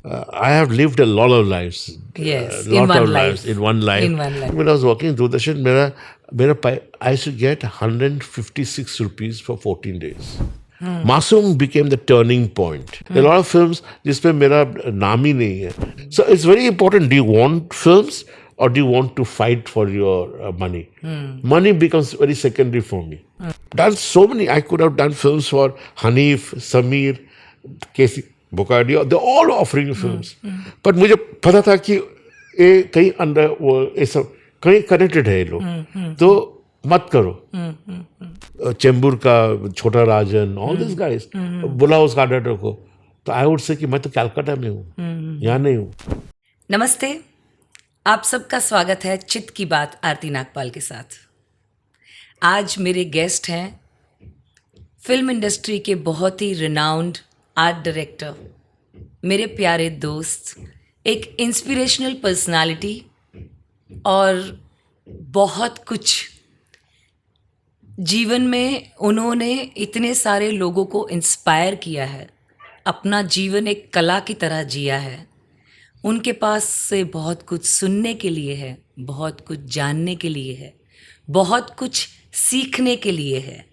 I have lived a lot of lives, Yes, in lot one of lives life. in one life. In one life. When I was working in Doordarshan, I used to get 156 rupees for 14 days. Masoom became the turning point. There are a lot of films जिसमें मेरा नाम ही नहीं है. So it's very important. Do you want films or do you want to fight for your money? Money becomes very secondary for me. Done so many. I could have done films for Hanif, Samir, Casey Bocardio. They're all offering films. But मुझे पता था कि ये कहीं अंदर वो ये सब कहीं कनेक्टेड है ये लोग. तो मत करो. चेंबूर का छोटा राजन, ऑल दिस गाइस, बुलाओ उस डायरेक्टर को. तो आई वुड से कि मैं तो कलकत्ता में हूँ, यहाँ नहीं हूँ. नमस्ते, आप सबका स्वागत है चित की बात आरती नागपाल के साथ. आज मेरे गेस्ट हैं फिल्म इंडस्ट्री के बहुत ही रिनाउंड आर्ट डायरेक्टर, मेरे प्यारे दोस्त, एक इंस्पिरेशनल पर्सनालिटी और बहुत कुछ जीवन में उन्होंने इतने सारे लोगों को इंस्पायर किया है. अपना जीवन एक कला की तरह जिया है. उनके पास से बहुत कुछ सुनने के लिए है, बहुत कुछ जानने के लिए है, बहुत कुछ सीखने के लिए है.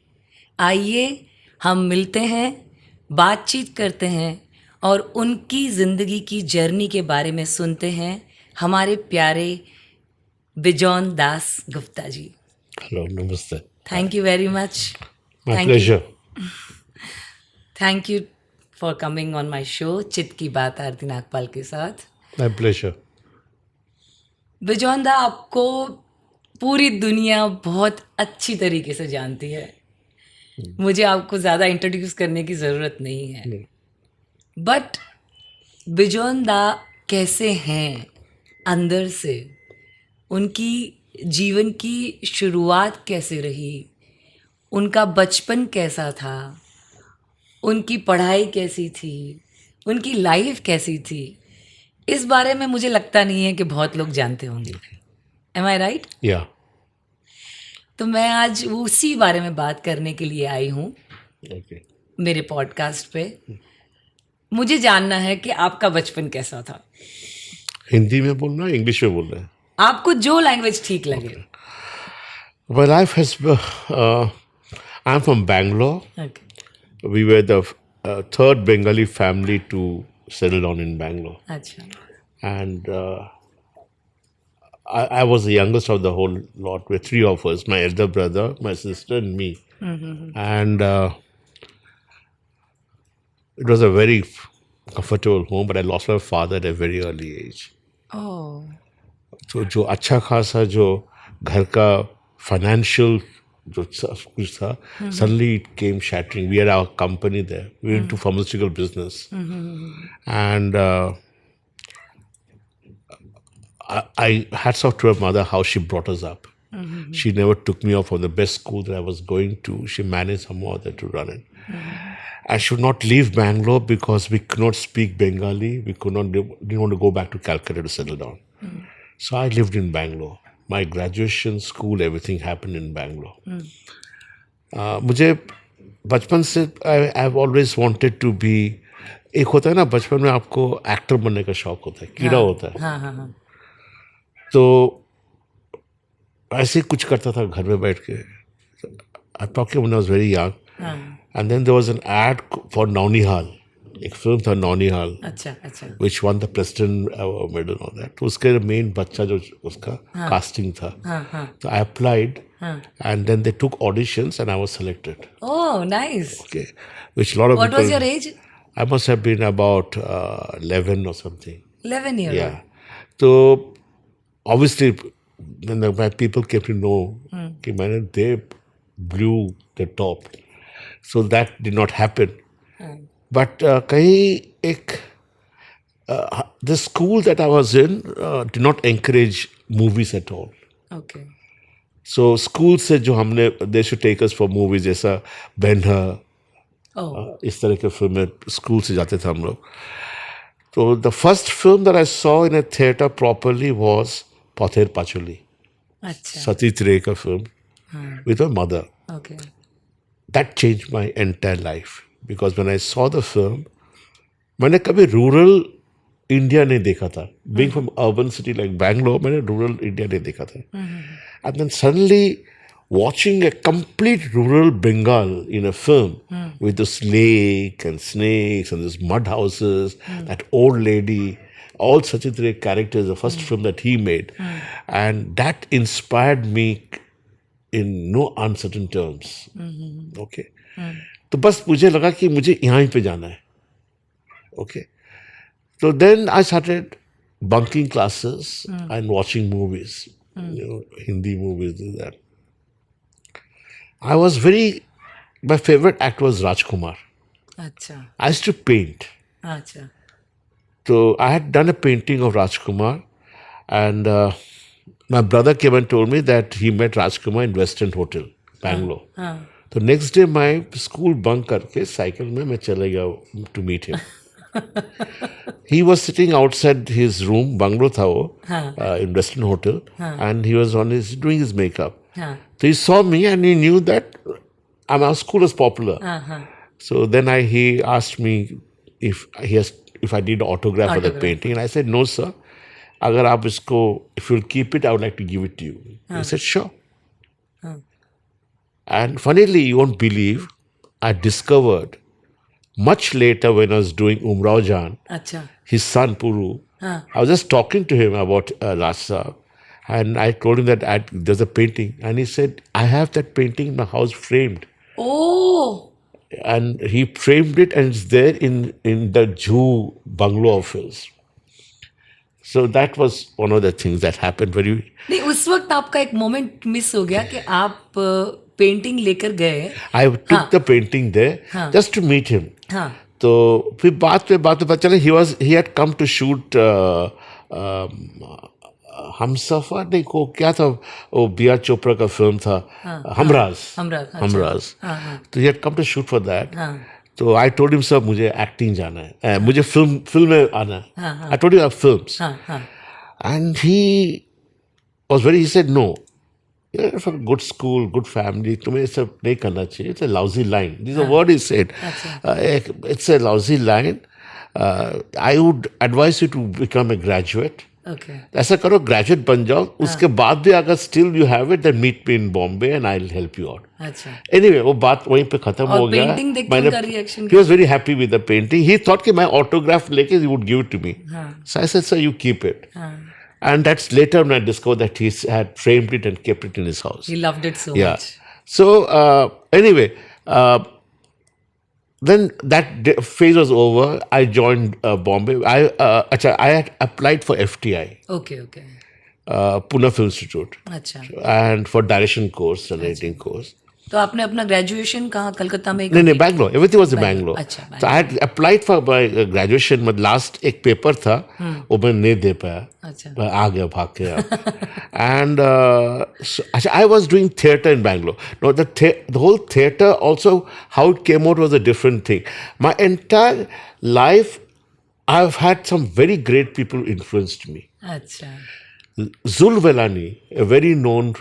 आइए हम मिलते हैं, बातचीत करते हैं और उनकी ज़िंदगी की जर्नी के बारे में सुनते हैं. हमारे प्यारे बिजॉन दास गुप्ता जी. हेलो, नमस्ते. Thank you very much. My pleasure. Thank you for coming on my show चित की बात आरती नागपाल के साथ. My pleasure. बिजॉन दा, आपको पूरी दुनिया बहुत अच्छी तरीके से जानती है. मुझे आपको ज़्यादा इंट्रोड्यूस करने की ज़रूरत नहीं है. बट बिजॉन दा कैसे हैं अंदर से? उनकी जीवन की शुरुआत कैसे रही? उनका बचपन कैसा था? उनकी पढ़ाई कैसी थी? उनकी लाइफ कैसी थी? इस बारे में मुझे लगता नहीं है कि बहुत लोग जानते होंगे. एम आई राइट? या. तो मैं आज उसी बारे में बात करने के लिए आई हूँ ओके. मेरे पॉडकास्ट पे. मुझे जानना है कि आपका बचपन कैसा था. हिंदी में बोलना है, इंग्लिश में बोलना है? आपको जो लैंग्वेज ठीक लगे. My life has. I'm from Bangalore. Okay. We were the third Bengali family to settle down in Bangalore, अच्छा. and I was the youngest of the whole lot. With three of us: my elder brother, my sister, and me. And it was a very comfortable home. But I lost my father at a very early age. ओह. तो जो अच्छा खासा जो घर का financial जो सब कुछ था, suddenly it came shattering. We had our company there. We were into pharmaceutical business. And I hats off to her mother, how she brought us up. She never took me off from the best school that I was going to. She managed somehow there to run it. I should not leave Bangalore because we could not speak Bengali. We could not, didn't want to go back to Calcutta to settle down. So I lived in Bangalore. My graduation, school, everything happened in Bangalore. मुझे बचपन से I have always wanted to be. एक होता है ना बचपन में आपको एक्टर बनने का शौक होता है, कीड़ा होता है. हाँ हाँ हाँ. तो ऐसे ही कुछ करता था घर में बैठ के. I talking when I was very young. And then there was an ad for Naunihal. एक फिल्म था नौनिहाल, अच्छा अच्छा. which won the president medal on that. तो उसके मेन बच्चा जो उसका कास्टिंग था. तो I applied and then they took auditions and I was selected. Oh nice. Okay, which a lot of What people. was your age? I must have been about 11 or something. 11 year Yeah. old. So obviously when my people came to know कि मैंने they blew the top. So that did not happen. But कहीं एक the school that I was in did not encourage movies at all. Okay. So school से जो हमने they should take us for movies जैसा Ben-Hur, Oh. इस तरह के फिल्में स्कूल से जाते थे हम लोग. तो the first film that I saw in a theater properly was Pather Pacholi, अच्छा. Satyajit Ray का film with my mother. Okay. That changed my entire life because when I saw the film, मैंने कभी rural India नहीं देखा था. Being from urban city like Bangalore, मैंने rural India नहीं देखा था. And then suddenly watching a complete rural Bengal in a film with this lake and snakes and this mud houses, that old lady, all such a three characters, the first film that he made. And that inspired me in no uncertain terms. Okay. तो बस मुझे लगा कि मुझे यहाँ पे जाना है. Okay. So then I started bunking classes and watching movies, Hindi movies, that. I was my favorite actor was Rajkumar. अच्छा I used to paint. अच्छा So I had done a painting of Rajkumar, and my brother came and told me that he met Rajkumar in Western Hotel, Bangalore. हाँ So next day my school bunk करके cycle में मैं चले गया to meet him. He was sitting outside his room, bungalow था वो, in Western Hotel, and he was doing his makeup. हाँ So he saw me and he knew that our school was popular. हाँ हाँ So then he asked me if I need an autograph for the painting, and I said no, sir. अगर आप इसको, if you'll keep it, I would like to give it to you. He said sure. And funnily, you won't believe, I discovered much later when I was doing Umrao Jan, अच्छा his son Puru. हाँ I was just talking to him about Raj Saab, and I told him that there's a painting, and he said, I have that painting in my house framed. Oh And he framed it, and it's there in the Jew bungalow of his. So that was one of the things that happened very. नहीं उस वक्त आपका एक moment miss हो गया कि आप painting लेकर गए. I took the painting there just to meet him. हाँ तो फिर बात में पता चला he had come to shoot Humsafar नहीं को क्या था वो बिया चोपड़ा का फिल्म था हमराज. हमराज तो he had come to shoot for that. हाँ तो I told him sir मुझे एक्टिंग जाना है, मुझे फिल्म में आना है. I told him I have films. हाँ हाँ And he said no. You're from a good school, good family. तुम्हें सब नहीं करना चाहिए. It's a lousy line. This is a word he said. It's a lousy line. I would advise you to become a graduate. Okay ऐसा करो, graduate बन जाओ. उसके बाद भी अगर still you have it, then meet me in Bombay and I will help you out. अच्छा anyway वो बात वहीं पे खत्म और हो गया. painting देख के उनका reaction he was very happy with the painting. He thought कि मैं ऑटोग्राफ लेके he would give it to me. So I said sir you keep it. And that's later when I discovered that he had framed it and kept it in his house. he loved it so Yeah. much. So anyway, then that phase was over. I joined Bombay. I had applied for FTI, okay okay Pune Film Institute, अच्छा and for direction course, narrating course. तो आपने अपना graduation कहाँ कलकत्ता में नहीं Bangalore. Everything was in Bangalore. अच्छा, So I had applied for my graduation. but last एक paper था वो मैं नहीं दे पाया. अच्छा मैं आ गया भाग के. And so I was doing theatre in Bangalore. No, the whole theatre also, how it came out was a different thing. My entire life, I've had some very great people influenced me. अच्छा Zul Velani, a very known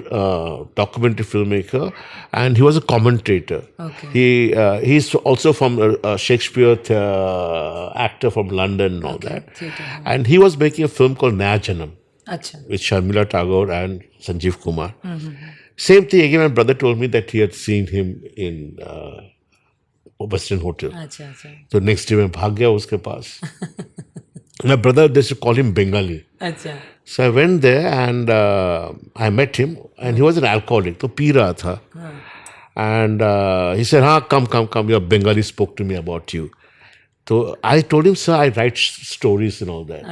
documentary filmmaker, and he was a commentator. Okay. He's also from a Shakespeare actor from London and all that. theatre, And he was making a film called Naya Janam अच्छा with Sharmila Tagore and Sanjeev Kumar. Same thing again. My brother told me that he had seen him in Western Hotel. अच्छा अच्छा So next day मैं भाग गया उसके पास. My brother, they used to call him Bengali. अच्छा So I went there and I met him, and he was an alcoholic. तो P रहा था. And he said, हाँ, come. Your Bengali spoke to me about you. तो I told him, sir, I write stories and all that.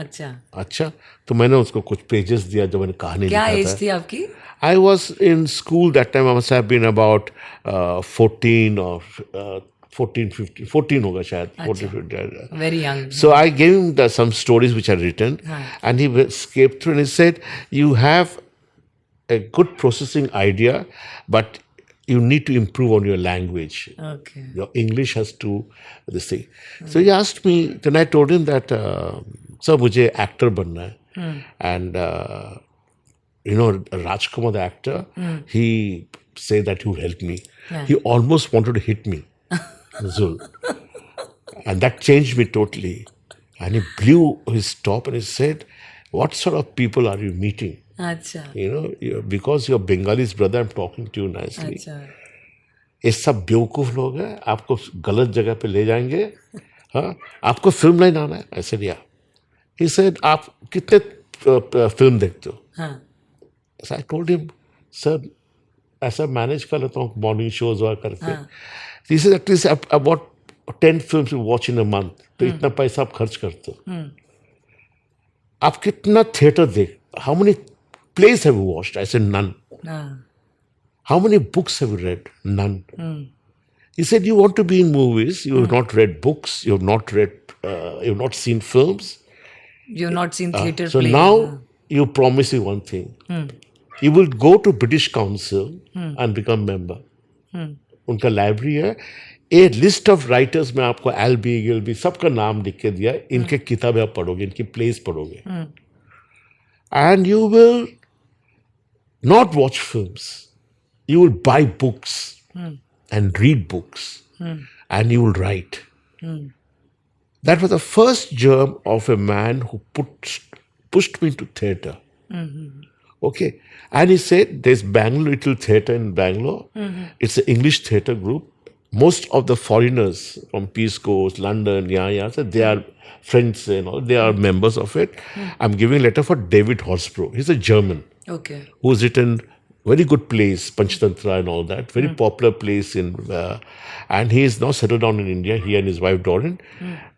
अच्छा. तो मैंने उसको कुछ पेजेस दिया जो मैंने कहानी क्या लिखा एज था. थी आपकी? I was in school that time. I must have been about 14 or 14 होगा शायद. 14, 15. Very young. So I gave him some stories which I had written, and he escaped through, and he said, you have a good processing idea, but you need to improve on your language. Okay Your English has to, this thing. So he asked me, then I told him that, sir, मुझे actor बनना है. And, Rajkumar, the actor, he said that he would help me. He almost wanted to hit me. Zul. And that changed me totally. And he blew his top and he said, "What sort of people are you meeting? अच्छा Because you're Bengalis, brother, I'm talking to you nicely. अच्छा ये सब बेवकूफ लोग हैं, आपको गलत जगह पे ले जाएंगे. हाँ, आपको फिल्म नहीं आना है." I said, "Yeah." He said, "आप कितने फिल्म देखते हो?" हाँ So I told him, "Sir, ऐसा मैनेज कर लेता हूँ मॉर्निंग शोज और करके." He said, "At least about 10 films you watch in a month. तो इतना पैसा आप खर्च करते हो. आप कितना थिएटर देख, how many plays have you watched?" I said, "None." हाँ "How many books have you read?" "None." He said, "You want to be in movies, you have not read books, you have not read, you have not seen films. you've not seen theater So play now you promise you one thing. You will go to British Council and become member. उनका library है. ए list of writers में आपको एल्बी गिल्बी सबका नाम लिख के दिया. इनके किताबें आप पढ़ोगे, इनकी प्लेस पढ़ोगे. And you will not watch films. You will buy books and read books. And you will write. That was the first germ of a man who pushed me into theatre. Okay. And he said, there's Bangalore Little Theatre in Bangalore. It's an English theatre group. Most of the foreigners from Peace Coast, London, so they are friends, they are members of it. I'm giving a letter for David Horsbrough. He's a German okay who's written very good plays, Panchatantra and all that, very popular plays and he is now settled down in India, he and his wife Dorin,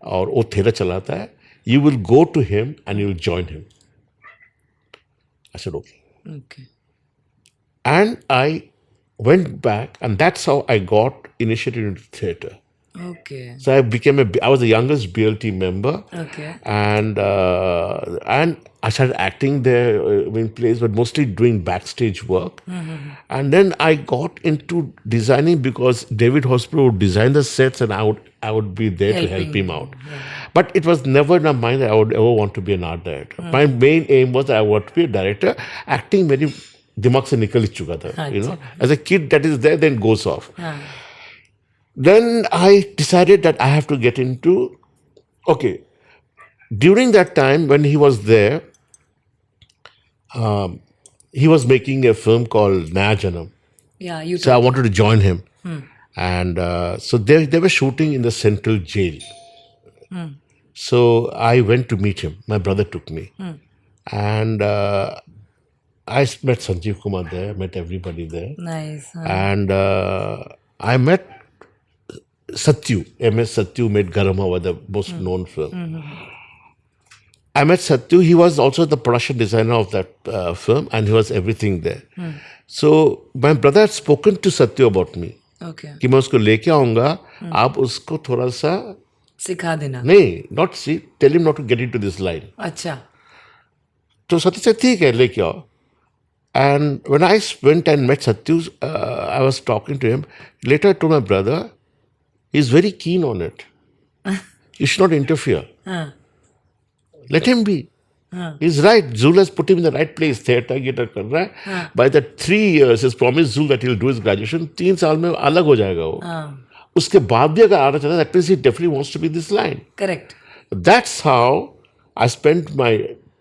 और वो theatre चलाता है. You will go to him and you will join him. I said, okay. okay And I went back, and that's how I got initiated into theatre. okay So I was the youngest BLT member, okay and I started acting there in plays, but mostly doing backstage work. And then I got into designing because David Horsbrough would design the sets, and I would be there to help Helping him out. But it was never in my mind that I would ever want to be an art director. My main aim was that I want to be a director. Acting very दिमाग से निकल ही चुका था. As a kid, that is there, then goes off. Then I decided that I have to get into, okay, during that time when he was there, he was making a film called Naya Janam. yeah you So I wanted to join him. And so they were shooting in the central jail. So I went to meet him. My brother took me. And I met Sanjeev Kumar there, met everybody there. nice And I met Satyu. MS Satyu made Garama, the most known film. I met Satyu. He was also the production designer of that film, and he was everything there. So my brother had spoken to Satyu about me. okay कि मैं उसको लेके आऊंगा, आप उसको थोड़ा सा सिखा देना नहीं, not see, tell him not to get into this line. अच्छा तो सत्य से ठीक है, लेके आओ. And when I went and met Satyu, I was talking to him. Later I told my brother, he's very keen on it. You should not interfere. Let him be. He's right. Zul has put him in the right place. Theatre, guitar kar raha hai. By the 3 years, he's promised Zul that he'll do his graduation. 3 साल में अलग हो जाएगा वो. उसके बाद भी अगर आना चाहता है, that means he definitely wants to be this line. correct That's how I spent my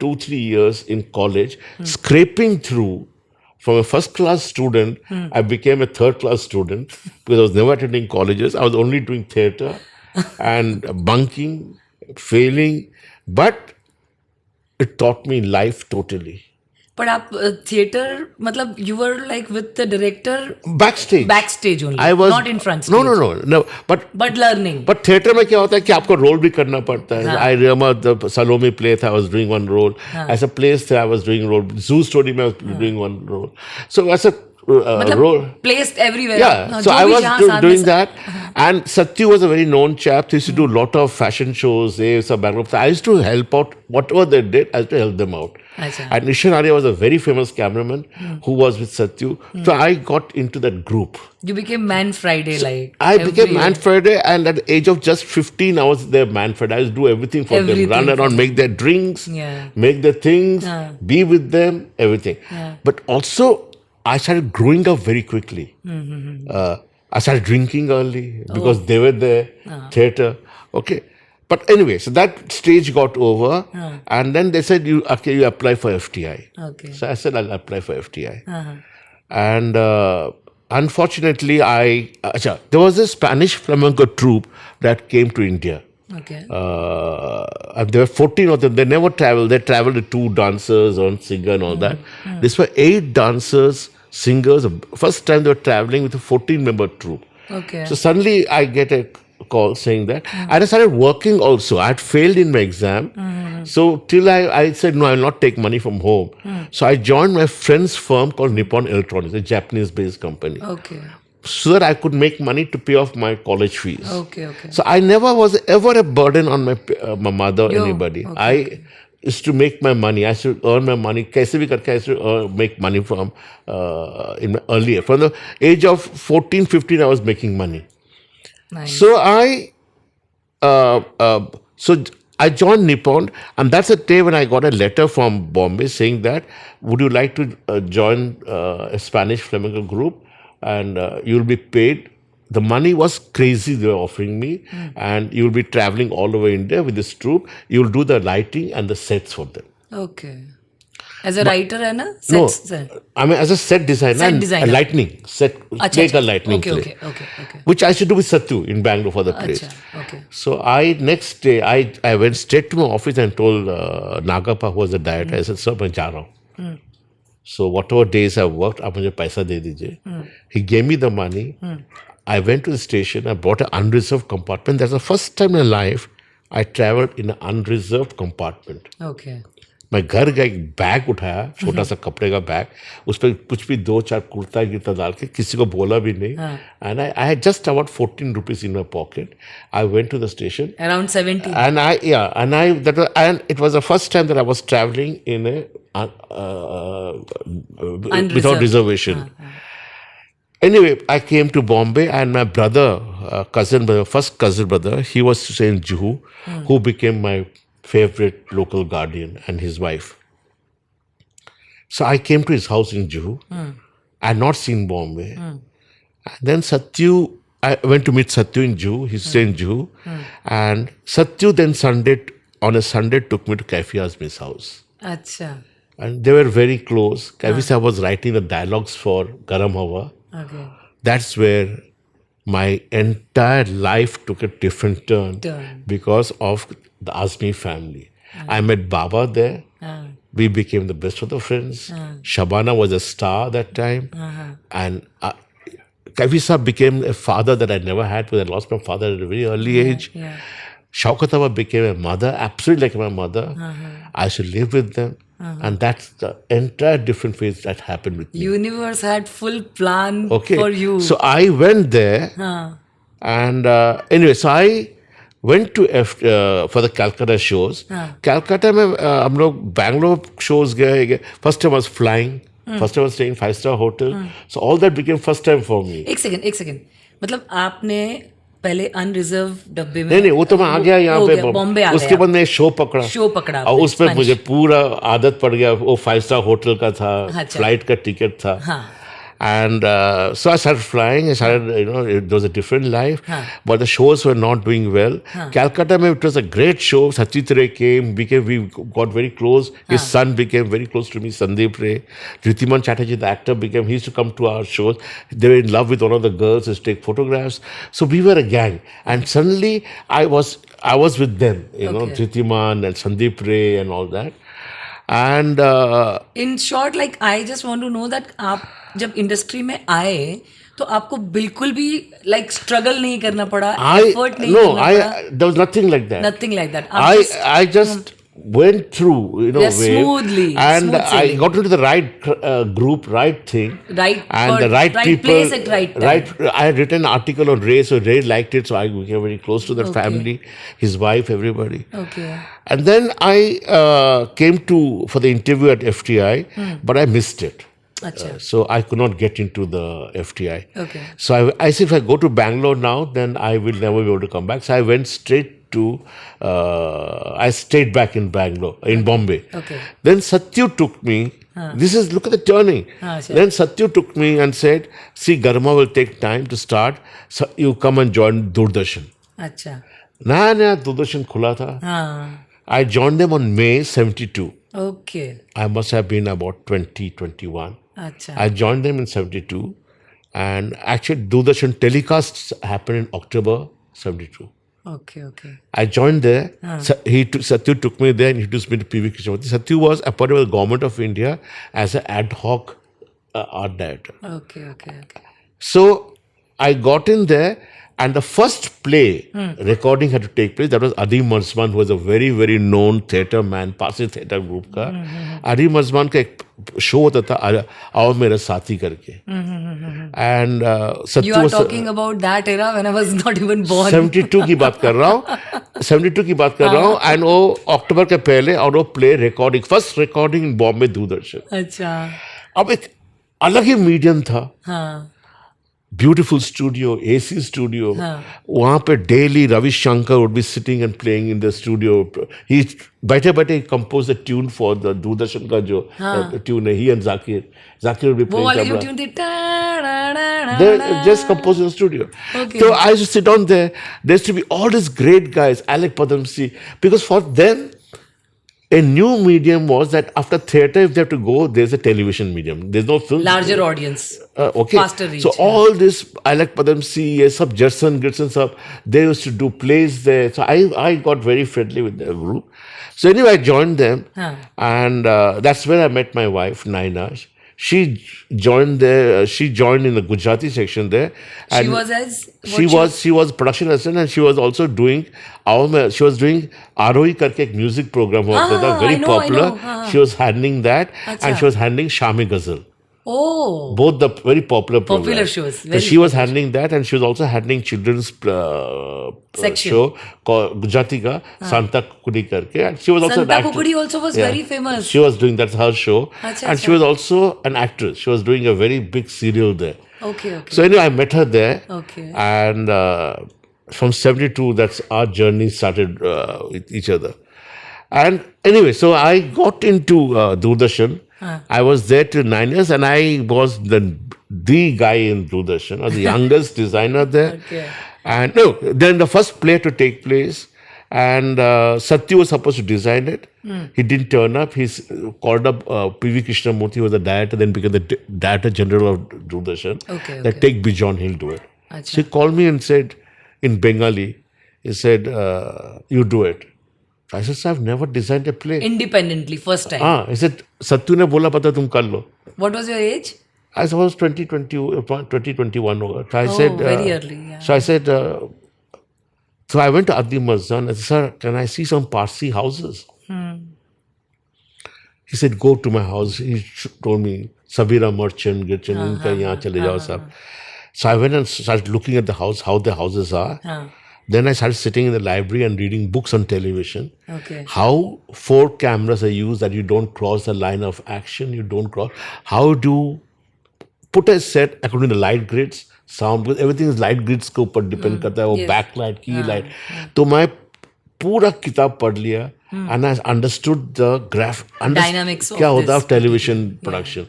2-3 years in college scraping through. From a first-class student, I became a third-class student because I was never attending colleges. I was only doing theatre and bunking, failing. But it taught me life totally. but आप theater मतलब you were like with the director Backstage only I was not in front stage no but learning but theatre में क्या होता है कि आपको role भी करना पड़ता है. I remember the Salome play था, I was doing one role. As a plays I was doing role. Zoo story में I was doing one role. So as a मतलब role. placed everywhere Yeah, so जो I भी was जहाँ साथ doing में that, and Satyu was a very known chap. He used to do a lot of fashion shows. Bangalore. So I used to help out whatever they did. I used to help them out. अच्छा And Nishan Arya was a very famous cameraman who was with Satyu. So I got into that group. you became Man Friday like I became everywhere. Man Friday, and at the age of just 15, I was their Man Friday. I used to do everything for Everything them, run for around, make their drinks, Yeah. make their things, be with them, everything. But also, I started growing up very quickly. I started drinking early because they were there, theatre. Okay. But anyway, so that stage got over, and then they said, "You apply for FTI." Okay. So I said, "I'll apply for FTI." Uh-huh. And unfortunately, there was a Spanish flamenco troupe that came to India. Okay. And there were 14 of them. They never traveled. They traveled with 2 dancers, one singer, and all that. These were 8 dancers, singers. First time they were traveling with a 14-member troupe. Okay. So suddenly I get a call saying that. And I started working also. I had failed in my exam. So till I said, no, I will not take money from home. So I joined my friend's firm called Nippon Electronics, a Japanese-based company, Okay. so that I could make money to pay off my college fees. Okay. Okay. So I never was ever a burden on my mother or anybody. okay. I used to make my money. I should earn my money. Kaise bhi karke I used to make money from in my earlier. From the age of 14, 15, I was making money. Nice. So I joined Nippon, and that's the day when I got a letter from Bombay saying that, would you like to join a Spanish flamenco group, and you'll be paid. The money was crazy they were offering me, and you'll be traveling all over India with this troupe. You'll do the lighting and the sets for them. Okay. As a writer है ना? No, Sets है. I mean as a set designer, Set and designer. a lightning set, अच्छा, make a अच्छा. lightning Okay. play, Okay. Okay. Okay. which I should do with Sattu in Bangalore for the place. अच्छा. Okay. So next day I went straight to my office and told Nagappa, who was the director, I said, sir, मैं जा रहा हूँ. So whatever days I worked, आप मुझे पैसा दे दीजिए. He gave me the money. I went to the station. I bought an unreserved compartment. That's the first time in my life I traveled in an unreserved compartment. Okay. मैं घर गया, एक bag उठाया, छोटा सा कपड़े का बैग, उस पर कुछ भी 2-4 कुर्ता गिरता डाल के, किसी को बोला भी नहीं. And I had just about 14 rupees in my pocket. I went to the station. Around 70. And it was the first time that I was traveling in a without reservation. Anyway, I came to Bombay, and my brother, first cousin brother, he was staying in Juhu, who became my favorite local guardian, and his wife. So I came to his house in Juhu. I had not seen Bombay. And then I went to meet Satyu in Juhu. He's staying in Juhu. And Satyu then on a Sunday took me to Cafe Azmi's house. अच्छा. And they were very close. Cafe Azmi was writing the dialogues for Garam Hawa. Okay. That's where my entire life took a different turn because of the Azmi family. I met Baba there. We became the best of the friends. Shabana was a star that time. And Kavi Saab became a father that I never had because I lost my father at a very early age. Shaukat Awa became a mother, absolutely like my mother. I should live with them. And that's the entire different phase that happened with me. Universe had full plan for you. So I went there. And anyway, so I went to for the Calcutta shows. Calcutta में हम लोग Bangalore shows गए. First time I was flying. First time I was staying in 5-star hotel. So all that became first time for me. एक second. मतलब आपने पहले unreserved डब्बे में नहीं वो तो मैं आ गया यहाँ पे बॉम्बे आ गया. उसके बाद मैं शो पकड़ा और उस पर मुझे पूरा आदत पड़ गया. वो 5-star होटल का था, फ्लाइट का टिकट था. And so I started flying. It was a different life. But the shows were not doing well. Calcutta, it was a great show. Sachit Ray came. We got very close. His son became very close to me, Sandeep Ray. Ritiman Chatterjee, the actor, he used to come to our shows. They were in love with one of the girls, used to take photographs. So we were a gang. And suddenly I was with them, Ritiman and Sandeep Ray and all that. And in short, like I just want to know that आप जब industry में आए तो आपको बिल्कुल भी like struggle नहीं करना पड़ा, effort नहीं करना पड़ा. There was nothing like that. Nothing like that. I just went through, smoothly. And I got into the right group, right thing. Right. And the right people. Place at right time. I had written an article on Ray, so Ray liked it, so I became very close to that family, his wife, everybody. Okay. And then I came for the interview at FTI, but I missed it. So I could not get into the FTI. Okay. So I said, if I go to Bangalore now, then I will never be able to come back. So I went straight to, I stayed back in Bangalore, in Bombay. Okay. Then Satyu took me. Look at the turning. Sure. Then Satyu took me and said, see, Garma will take time to start. So you come and join Doordarshan. अच्छा. नया दूरदर्शन खुला था. हाँ. I joined them on May 72. Okay. I must have been about 20, 21. अच्छा. I joined them in 72. And actually, Doordarshan telecasts happened in October 72. Okay. Okay. I joined there. Satyu took me there and introduced me to P.V. Krishnamurthy. Satyu was appointed by the government of India as an ad hoc art director. Okay. Okay. Okay. So I got in there, and the first play recording had to take place. That was Adi Marzban, who was a very, very known theatre man, Pasi Theatre Group का. Adi Marzban का एक show होता था, आओ मेरा साथी करके. And Sattu You are was talking about that era when I was not even born. 72 की बात कर रहा हूँ. 72 की बात कर रहा हूँ. And वो अक्टूबर के पहले और वो play recording, first recording in Bombay Doordarshan. अच्छा. अब एक अलग ही मीडियम था. हाँ. Beautiful studio, AC studio. वहाँ पे daily Ravishankar would be sitting and playing in the studio. He बैठे बैठे compose the tune for the Doordarshan का जो ट्यून है. He and Zakir would be वो वाली जो प्लेइंग ट्यून थी. they just compose in the studio. Okay. So I used to sit down there. There used to be all these great guys, Alec Padamsee, because for them, a new medium was that after theatre, if they have to go, there's a television medium. There's no film. Larger audience. Okay. Faster reach. So all this, Alec Padamsee, sub Gerson, Gibson, sub, they used to do plays there. So I got very friendly with the group. So anyway, I joined them, and that's where I met my wife, Naina. She joined there. She joined in the Gujarati section there. She And was as she was production assistant, and she was also doing she was doing ROE करके एक music program होता था, very I know, popular. I know. She was handling that, and she was handling Shami Ghazal. Oh. Both the very popular programs. Popular shows, So very she was handling that, and she was also handling children's Section. show called Gujarati ka Santa Kukudi karke, and she was also Santa an actress. Kukudi also was very famous. She was doing that's her show, Acha, and she was also an actress. She was doing a very big serial there. Okay. Okay. So anyway, I met her there, Okay. and from 72, that's our journey started with each other. And anyway, so I got into Doordarshan. I was there till 9 years, and I was the guy in Doordarshan, or the youngest designer there. Okay. And no, then the first play to take place, and Satyu was supposed to design it. He didn't turn up. He's called up P.V. Krishnamurthy, who was the director, then became the director general of Doordarshan. Okay, That take Bijon, he'll do it. Acha. So he called me and said, in Bengali, he said, you do it. I said, sir, I've never designed a play. Independently, first time. He said, Satyu ne bola pata tum kar lo. What was your age? I was 2021 hoga. So I said, very early, yeah. So I said, so I went to Adi Marzban. I said, sir, can I see some Parsi houses? He said, go to my house. He told me, Sabira Merchant, Gitchen, inka yahan chale jao sab. So I went and started looking at the house, how the houses are. Then I started sitting in the library and reading books on television. Okay. How 4 cameras are used, that you don't cross the line of action, you don't cross. How do put a set according to the light grids, sound, because everything is light grids के ऊपर depend करता है, वो backlight, key light. तो मैं पूरा किताब पढ़ लिया, and I understood the Dynamics of क्या होता है this television production.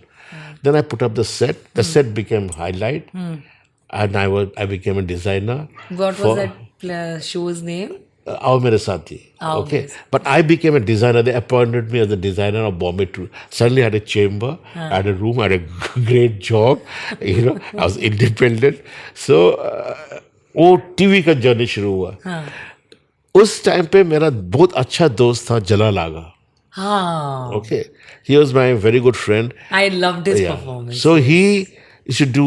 Then I put up the set. The set became highlight, and I became a designer. What was that show's name? Aao Mere Saathi. Aao Okay. Mere Saathi. But I became a designer. They appointed me as a designer of Bombay too. Suddenly I had a chamber, I had a room, I had a great job. I was independent. So, वो TV का journey शुरू हुआ. उस time पे मेरा बहुत अच्छा दोस्त था जलाल आगा. Okay. He was my very good friend. I loved his performance. So he used to do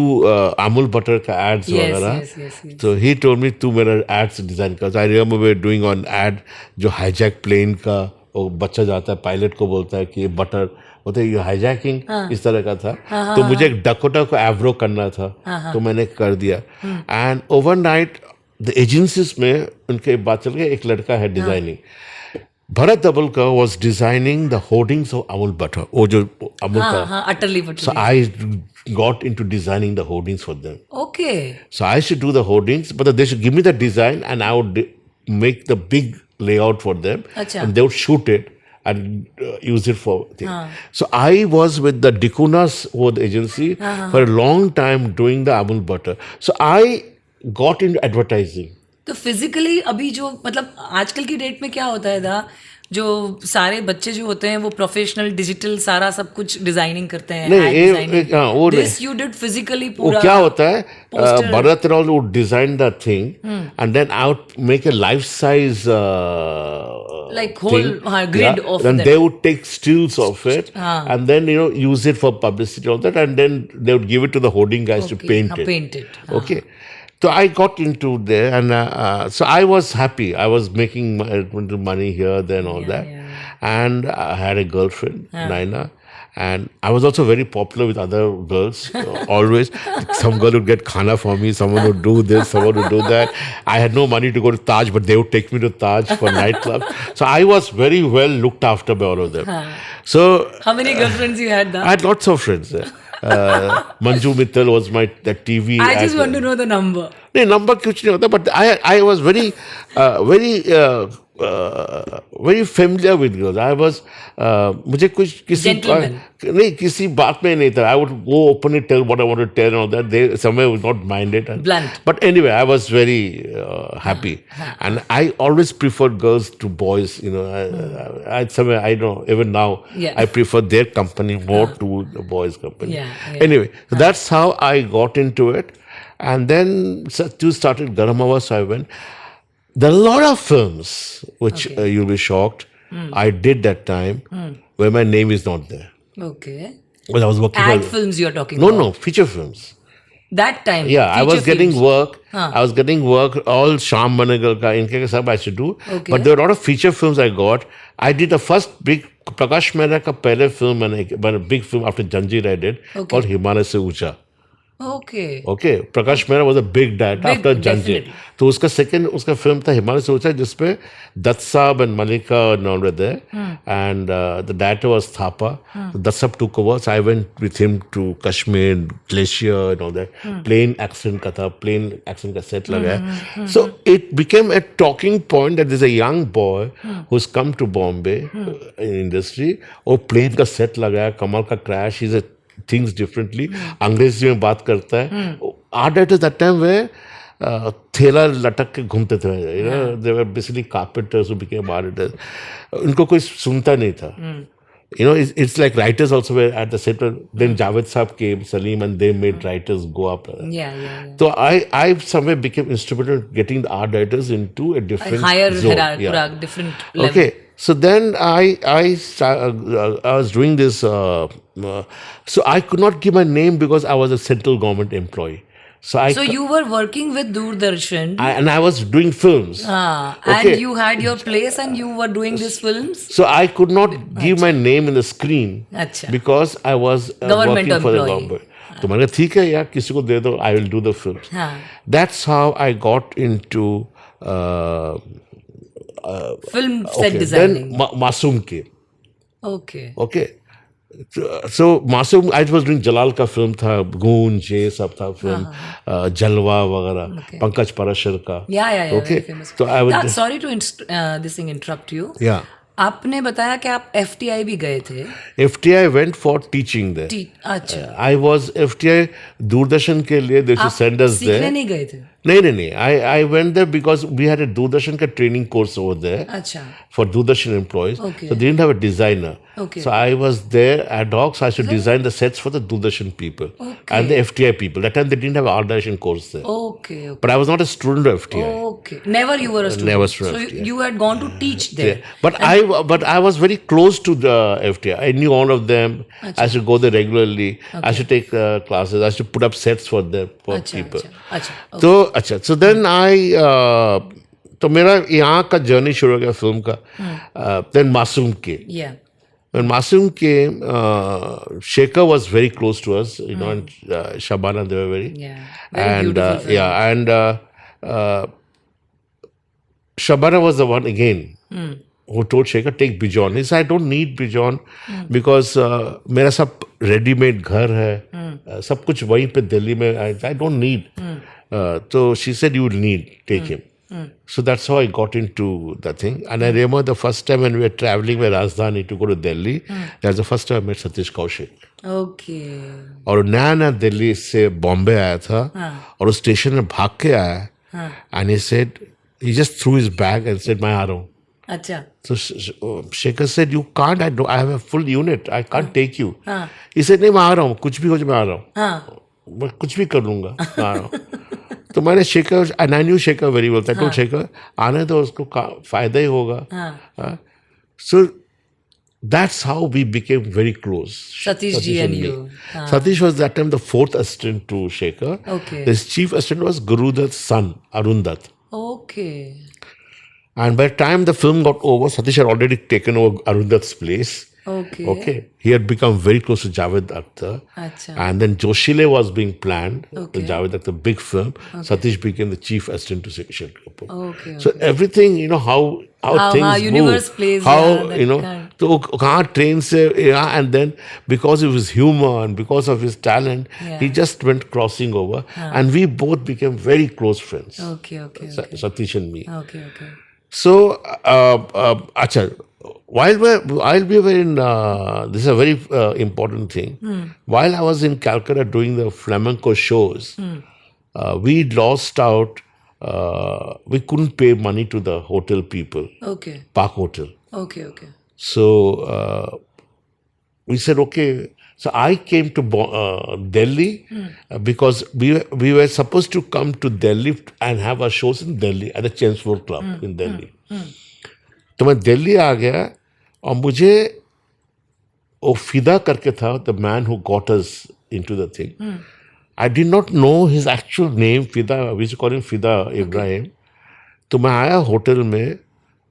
Amul Butter ka ads वगैरह. Yes. So he told me तू मेरा ads design कर. So I remember we were doing on ad जो hijack plane का वो बच्चा जाता है पायलट को बोलता है कि ये बटर होता है, ये हाईजैकिंग इस तरह का था. तो मुझे एक डकोटा को एवरो करना था, तो मैंने कर दिया. एंड ओवरनाइट द एजेंसीज में उनके बात चल गई, एक लड़का है designing, Bharat Dabholkar was designing the hoardings of Amul Butter. वो जो अमूल का. Utterly but So I got into designing the hoardings for them. Okay. So I should do the hoardings, but they should give me the design, and I would make the big layout for them, Acha. and they would shoot it and use it for things. So I was with the Dikunas agency for a long time doing the Amul Butter. So I got into advertising. तो physically अभी जो मतलब आजकल की date में क्या होता है था, जो सारे बच्चे जो होते हैं वो प्रोफेशनल डिजिटल सारा सब कुछ डिजाइनिंग करते हैं, नहीं एड डिजाइनिंग, हाँ, वो नहीं, दिस यू डिड फिजिकली वो पूरा क्या होता है, poster. Bharat and all would design the thing and then I would make a life size Like whole, grid of and them. they would take stills of it हाँ. and then use it for publicity all that, and then they would give it to the hoarding guys to Okay, paint it. paint it. Okay. So I got into there, and so I was happy. I was making money here, then all that, and I had a girlfriend, Naina, and I was also very popular with other girls. Always, some girl would get khana for me, someone would do this, someone would do that. I had no money to go to Taj, but they would take me to Taj for nightclubs. So I was very well looked after by all of them. So How many girlfriends you had I now? had lots of friends. Manju Mittal was my TV. I just actor. want to know the number. नहीं number कुछ नहीं होता, but I was very very very familiar with girls. I was मुझे कुछ किसी Gentleman. नहीं किसी बात में नहीं था. I would go openly tell what I want to tell all that. They somewhere would not mind it. Blunt. But anyway, I was very happy, and I always preferred girls to boys. I somewhere I know even now Yeah. I prefer their company more to the boys' company. Yeah. Anyway, so that's how I got into it. And then Satyu started Garamava, so I went. There are a lot of films which you'll be shocked. I did that time where my name is not there. Okay. Well, I was working Ad for films you're talking no, about. no, feature films. That time. Yeah, I was feature getting films. work. I was getting work. All Sham Managal ka inke sab I should do. Okay. But there were a lot of feature films I got. I did the first big Prakash Mehra ka pehle film, but a big film after Janjeer I did called Himalaya Se Ucha. Okay. Okay, Prakash Mehra was a big director Big, after Janjeer. definitely. तो उसका second उसका film था हिमालय से ऊंचा, जिसमें Dutt Sahab and Malika and all were there, and the director was Thapa. Datt Saab took over, so I went with him to Kashmir, Glacier and all that. Plane accident का था, plane accident का set लगाया. So it became a talking point that there's a young boy who's come to Bombay in industry. और plane का set लगाया, कमल का crash, he's a things differently. अंग्रेजी में बात करता है. Art directors that time were थैला लटक के घूमते थे. They were basically carpenters who became art directors. उनको कोई सुनता नहीं था. It's like writers also were at the center. Then Javed Saab came, Salim, and they made writers go up. Yeah. So I somewhere became instrumental in getting the art directors into a different Higher zone. hierarchy, different level. Okay, so then I was doing this. So I could not give my name because I was a central government employee. So you were working with Doordarshan. and I was doing films. And Okay. you had your place and you were doing these films. So I could not give my name in the screen अच्छा. because I was Government working for the employee. government. तो मैंने कहा ठीक है यार, किसी को दे दो, I will do the films. हाँ. That's how I got into Film set okay. designing. Then Masoom came. Okay. Okay. So Masoom, I was doing Jalal का फिल्म था, गूंज, ये सब था फिल्म, जलवा वगैरह, पंकज परशर का. Yeah. Okay. Very famous. So I was Sorry to this thing interrupt you. yeah. आपने बताया कि आप FTI भी गए थे. FTI went for teaching there. अच्छा. I was FTI दूरदर्शन के लिए, they should आप send us सीखने there. नहीं गए थे. नहीं. I went there because we had a Doordarshan का training course over there अच्छा. for Doordarshan employees. Okay. So they didn't have a designer. Okay. So I was there ad hoc, so I should design the sets for the Doordarshan people and the FTI people. That time they didn't have an art direction course there. Okay. But I was not a student of FTI. Okay. Never you were a student. Never student So of FTI. you had gone to teach there. But I was very close to the FTI. I knew all of them. I should go there regularly. I should take classes. I should put up sets for them, for people. अच्छा. So then तो मेरा यहाँ का journey शुरू हो गया film का. Then Masoom came. Yeah. When Masoom came, Shekhar was very close to us, and Shabana, they were very. Yeah. Very And beautiful film. and Shabana was the one again who told Shekhar, take Bijon. He said, I don't need Bijon because मेरा सब ready-made घर है, सब कुछ वहीं पे दिल्ली में. I don't need. So she said, you will need, take him. So that's how I got into the thing. And I remember the first time when we were traveling with Rajdhani to go to Delhi, that's the first time I met Satish Kaushik. Okay. और नया दिल्ली से बॉम्बे आया था और उस station में भाग के आया and he said, he just threw his bag and said, मैं आ रहा हूँ. अच्छा. So Shekhar said, you can't, I have a full unit, I can't take you. He said, नहीं मैं आ रहा हूँ, कुछ भी हो जाए मैं आ रहा हूँ. मैं कुछ भी कर लूँगा, मैं आ रहा हूँ. तो मैंने Shekhar, and I knew Shekhar very well. I told Shekhar, आने तो उसको फायदा ही होगा. So that's how we became very close. Satish ji and me. you. Satish was that time the fourth assistant to Shekhar. Okay. His chief assistant was Gurudat's son, Arun Dutt. Okay. And by the time the film got over, Satish had already taken over Arun Dutt's place. Okay. Okay. He had become very close to Javed Akhtar. Acha. And then Joshile was being planned, Okay. the Javed Akhtar big film. Satish became the chief assistant to Shekhar Kapoor. Okay. So everything, you know, how things universe move, plays, how, yeah, that you know, kind. तो कहाँ train से, yeah, and then because of his humor and because of his talent, Yeah. he just went crossing over. And we both became very close friends, Okay. Satish and me. Okay. So, acha, while we were in, this is a very important thing. While I was in Calcutta doing the flamenco shows, we lost out. We couldn't pay money to the hotel people, Okay. Park Hotel. Okay. So we said, okay. So I came to Delhi because we were supposed to come to Delhi and have our shows in Delhi at the Chelmsford Club in Delhi. तो मैं दिल्ली आ गया और मुझे वो फिदा करके था, the man who got us into the thing. I did not know his actual name, Fida. We used to call him Fida Ibrahim. तो मैं आया होटल में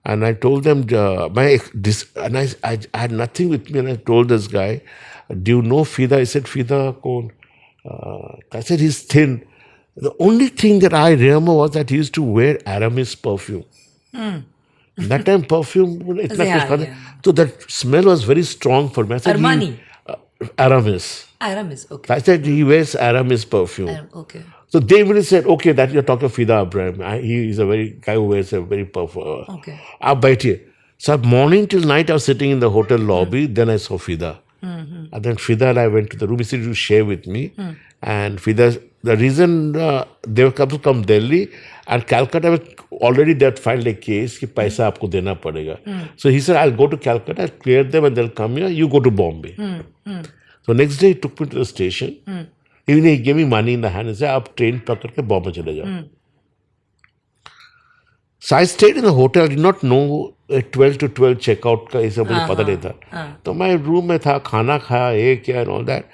and I told them, and I had nothing with me, and I told this guy, do you know Fida? He said, Fida kaun? I said, he's thin. The only thing that I remember was that he used to wear Aramis perfume. That time perfume, itna Yeah, kuch tha na. yeah. So that smell was very strong for me. I said, Armani? Aramis. Aramis. Okay. I said, he wears Aramis perfume. Okay. So they really said, okay, that you're talking of Fida Ibrahim. He is a very guy who wears a very perfume. Okay. Aap baithiye. So morning till night I was sitting in the hotel lobby. Then I saw Fida. And then Fida and I went to the room. He said, you share with me. And Fida, the reason they were come to Delhi and Calcutta, already they had filed a case कि पैसा आपको देना पड़ेगा. So he said, I'll go to Calcutta, I'll clear them and they'll come here. You go to Bombay. So next day he took me to the station. Even he gave me money in the hand and said, आप train पकड़ के बॉम्बे चले जाओ. So I stayed in the hotel. I did not know 12 to 12 checkout का ये सब मुझे पता नहीं था. तो मैं रूम में था, खाना खाया, ये क्या and all that.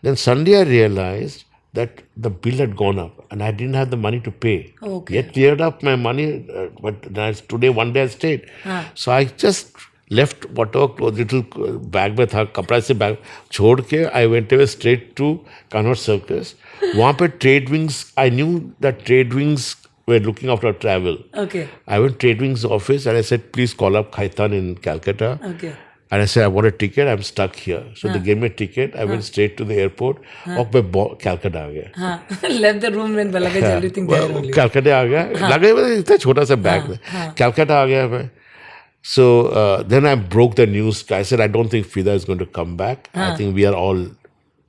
Then suddenly I realized that the bill had gone up and I didn't have the money to pay. Okay. Yet cleared up my money, but today one day I stayed. So I just left whatever clothes, little bag में था, कपड़ा से bag छोड़ के I went away straight to Connaught Circus. वहाँ पे Trade Wings, I knew that Trade Wings were looking after our travel. Okay. I went to Trade Wings office and I said, please call up Khaitan in Calcutta. Okay. And I said, I want a ticket, I'm stuck here. So they gave me a ticket, I went straight to the airport और मैं Calcutta आ गया. हाँ. Left the room and luggage everything there only. Calcutta आ गया. लगे मतलब इतना छोटा सा बैग में. Calcutta आ गया मैं. So then I broke the news. I said, I don't think Fida is going to come back. I think we are all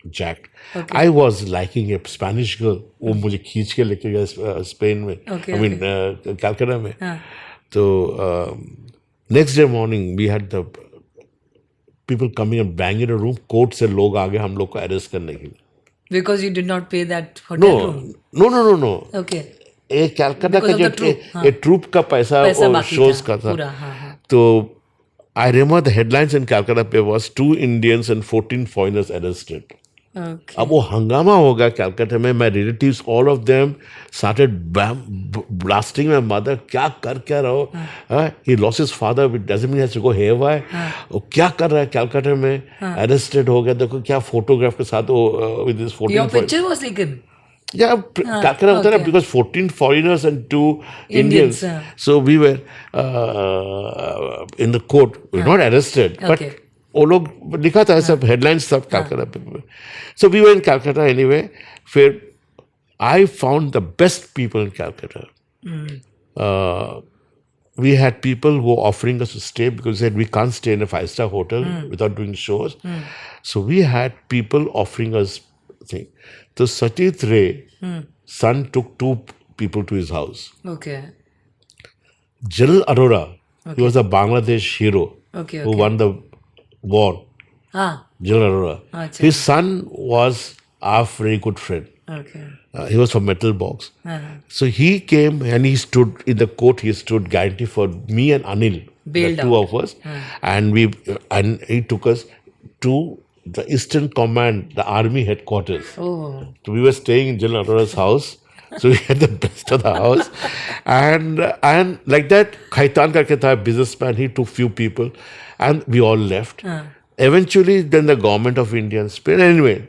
jacked. Okay. I was liking a Spanish girl. वो मुझे खींच के लेके गया Spain में. Okay, I mean Calcutta में. So next day morning we had the people coming and banging a room. Court से लोग आ गए हम लोग को अरेस्ट करने के लिए. Because you did not pay that hotel room. No. Okay. ये कलकत्ता का Because of जो the troop, हाँ. ये ट्रूप का पैसा पैसा और बाकी शोज था, का था. पूरा, हाँ. तो I remember the headlines in Calcutta paper was 2 Indians and 14 foreigners arrested. Okay. अब वो हंगामा हो गया कलकत्ता में. My relatives, all of them started blasting my mother. क्या रहा हो? He lost his father. It doesn't mean he has to go haywire. वो क्या कर रहा है कलकत्ता में? Arrested हो गया. देखो क्या फोटोग्राफ के साथ वो with this 14. Your picture was taken. Yeah, Calcutta होता है because 14 foreigners and 2 Indians. So we were in the court. We were not arrested, but वो लोग लिखा था सब headlines सब Calcutta पे. So we were in Calcutta anyway. फिर I found the best people in Calcutta. We had people who were offering us to stay because they said we can't stay in a 5-star hotel without doing shows. So we had people offering us thing. So Satyajit Ray, son took 2 people to his house. Okay. General Arora, he was a Bangladesh hero Okay. who Okay. won the war. हाँ. General Arora. अच्छा. His son was our very good friend. Okay. He was from Metal Box. हाँ. So he came and he stood in the court. He stood guarantee for me and Anil, Bailed the two out. of us, and he took us to the Eastern Command, the army headquarters. Oh. So we were staying in General Arora's house. So we had the best of the house, and like that, Khaitan karke tha businessman. He took few people, and we all left. Eventually, then the government of India split. Anyway,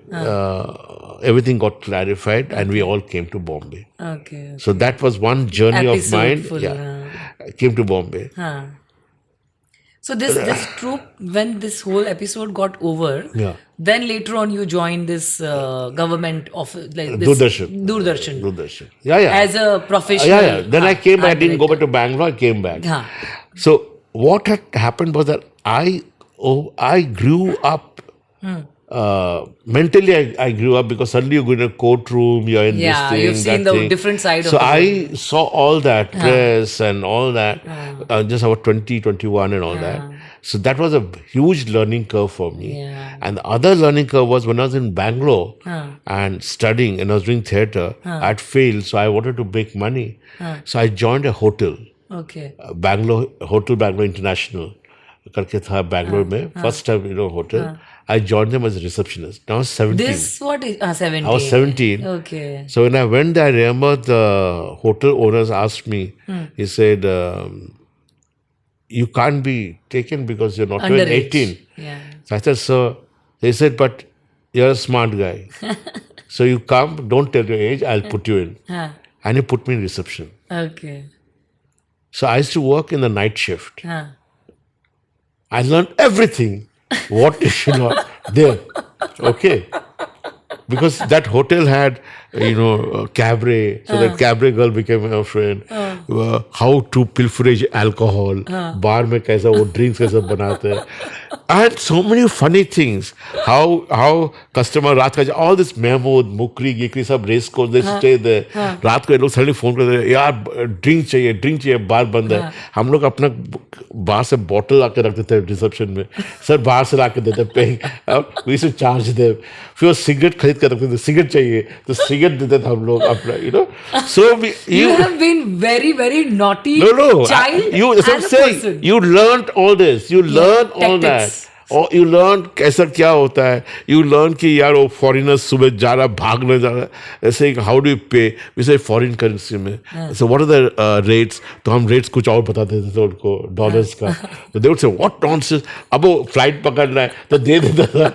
everything got clarified, and we all came to Bombay. Okay. So that was one journey of Episode mine. full, Yeah, I came to Bombay. हाँ. So this troupe, when this whole episode got over, Yeah. then later on you joined this government of like this Doordarshan. Doordarshan Doordarshan. Yeah. as a professional. Yeah. Then I came back. I art didn't go director. back to Bangalore. I came back. हाँ. So what had happened was that I grew up. Mentally, I grew up because suddenly you go in a courtroom, you're in Yeah, this thing, you've seen that the thing. different side of So the I saw all that press and all that, just about 20, 21 and all that. So that was a huge learning curve for me. Yeah. And the other learning curve was when I was in Bangalore and studying and I was doing theatre, I'd failed, so I wanted to make money. So I joined a hotel. Okay. Hotel Bangalore International करके था Bangalore में first time hotel. I joined them as a receptionist. Now I was 17. This what is 17? I was 17. Okay. So when I went there, I remember the hotel owners asked me. He said, "You can't be taken because you're not even Underage. 18." Yeah. So I said, "Sir," they said, "But you're a smart guy. So you come, don't tell your age, I'll put you in." हाँ. And he put me in reception. Okay. So I used to work in the night shift. हाँ. I learned everything what is not there. Okay. Because that hotel had, cabaret. So that cabaret girl became my friend. How to pilferage alcohol. Bar में कैसा वो drinks कैसा बनाते हैं. And so many funny things. How customer रात का all this Mahmood, Mukri, Gikri सब race course they stay there. रात को ये लोग suddenly phone करते हैं यार drink चाहिए बार बंद है. हम लोग अपना बाहर से bottle आके रखते थे reception में. सर बाहर से लाके देते पे. We used to charge them. फिर सिगरेट खरीद कर रखते थे सिगरेट चाहिए तो सिगरेट देते थे हम लोग अपना so You have been very, very naughty no child that's what I'm and a saying. person. You learned all this. You learned all that. tactics. और you learn कैसा क्या होता है. You learn कि यार वो foreigners सुबह जा रहा भागने जा रहा ऐसे how do you pay? We say foreign currency में. So what are the rates? तो हम rates कुछ और बता देते थे उनको dollars का. So they would say what nonsense. अब वो flight पकड़ना है तो दे देता था.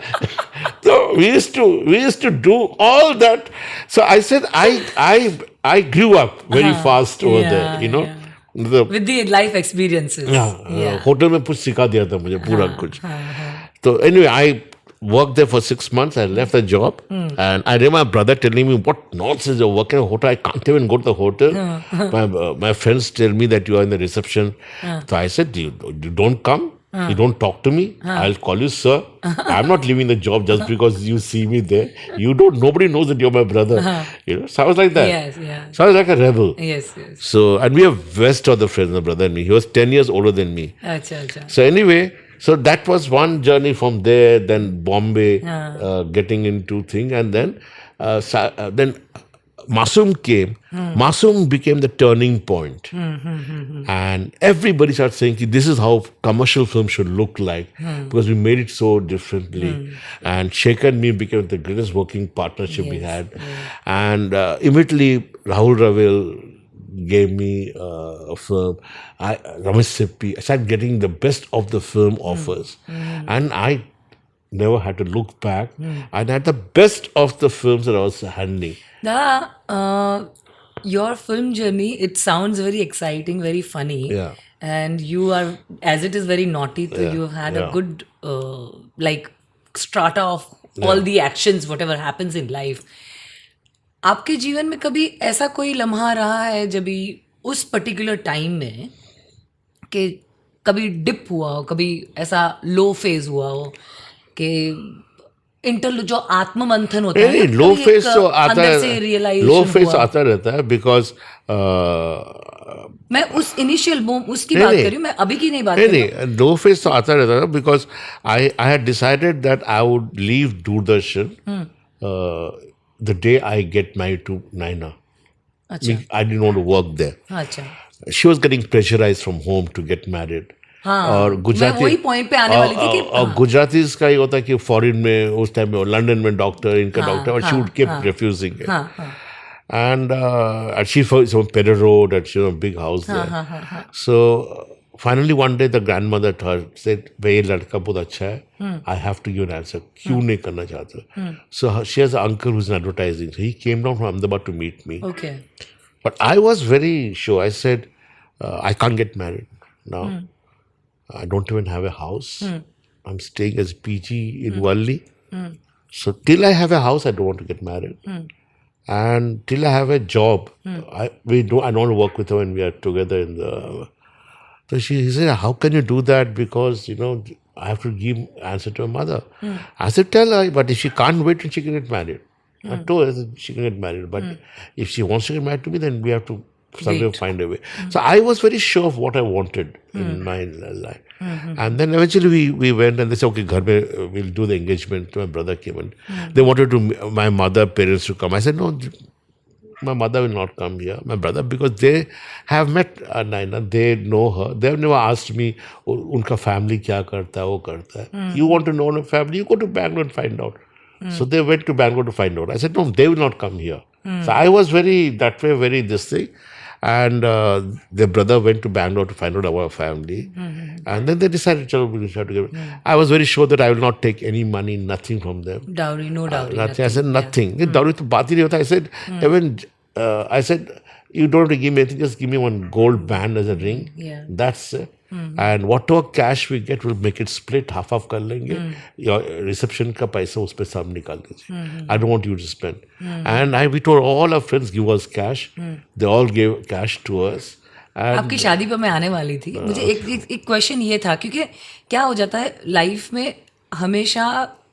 So we used to do all that. So I said I grew up very fast over there. Yeah. With the life experiences. Hotel में कुछ सिखा दिया था मुझे पूरा कुछ. So anyway, I worked there for 6 months. I left the job, and I remember my brother telling me, "What nonsense! You're working in a hotel. I can't even go to the hotel." My friends tell me that you are in the reception. So I said, "You don't come. You don't talk to me. I'll call you sir. I'm not leaving the job just because you see me there. Nobody knows that you're my brother. So I was like that. Yes, yeah. So I was like a rebel. Yes. So, and we are best of the friends, my brother and me. He was 10 years older than me. अच्छा. So anyway, so that was one journey from there, then Bombay, getting into thing, and then Masoom came. Masoom became the turning point. And everybody started saying, this is how commercial film should look like, because we made it so differently. And Shekhar and me became the greatest working partnership we had. And immediately, Rahul Ravel gave me a film. Ramesh Seppi. I started getting the best of the film offers. And I never had to look back. I had the best of the films that I was handling. Your film journey, it sounds very exciting, very funny. Yeah. And you are, as it is very naughty, so you have had a good, strata of all the actions, whatever happens in life. आपके जीवन में कभी ऐसा कोई लम्हा रहा है जब भी उस पर्टिकुलर टाइम में कि कभी डिप हुआ हो, कभी ऐसा लो फेज हुआ हो कि इंटर जो आत्म मंथन होता नहीं है ना, लो कभी फेस एक तो आता अंदर से है, लो रियलाइजेशन फेस हुआ? आता रहता है बिकॉज मैं उस इनिशियल उसकी नहीं बात कर नहीं रही हूँ, मैं अभी की नहीं बात नहीं कर रही हूँ. नहीं लो फेस तो आता रहता था because I had decided that I would leave Doordarshan the day I get married to Naina. अच्छा. I didn't want to work there. अच्छा. She was getting pressurized from home to get married. और हाँ, मैं गुजराती वही पॉइंट पे आने वाली थी कि और हाँ. गुजरातीज का ये होता है कि फॉरेन में उस टाइम में लंदन में डॉक्टर इनका डॉक्टर हाँ, और शी वुड हाँ, कीप हाँ, रिफ्यूजिंग इट. हाँ, हाँ, And she was on Pedder Road and she was a big house हाँ, there. हाँ, हाँ, हाँ. So finally one day the grandmother said, भाई ये लड़का बहुत अच्छा है. I have to give an answer. क्यों नहीं करना चाहता? So she has an uncle who's in advertising. So he came down from Ahmedabad to meet me. Okay. But I was very sure. I said, I can't get married now. I don't even have a house. I'm staying as PG in Worli. So till I have a house, I don't want to get married. And till I have a job, I don't want to work with her when we are together in the. So he said, how can you do that? Because I have to give answer to my mother. I said, tell her, but if she can't wait, then she can get married. I told her that she can get married, but if she wants to get married to me, then we have to somehow Wait. find a way. So I was very sure of what I wanted in my life. And then eventually we went and they said, okay, ghar mein, we'll do the engagement. My brother came and they wanted to, my mother, parents to come. I said, no, my mother will not come here, my brother, because they have met Naina, they know her. They have never asked me, unka family kya karta hai, wo karta hai. You want to know the family, you go to Bangalore and find out. So they went to Bangalore to find out. I said, no, they will not come here. So I was very this thing. And their brother went to Bangalore to find out our family. And then they decided, chalo, we have to give it. I was very sure that I will not take any money, nothing from them. Dowry, no dowry. Nothing. I said nothing. Dowry to baat hi nahi hota. I said, even I said, you don't have to give me anything, just give me one gold band as a ring. Yeah. That's it. And whatever cash we get, we'll make it split, half कर लेंगे. Your reception का पैसा उस पे सब निकाल दीजिए. I don't want you to spend. And we told all our friends, give us cash. They all gave cash to us. And आपकी शादी पर मैं आने वाली थी. मुझे एक क्वेश्चन ये था, क्योंकि क्या हो जाता है लाइफ में, हमेशा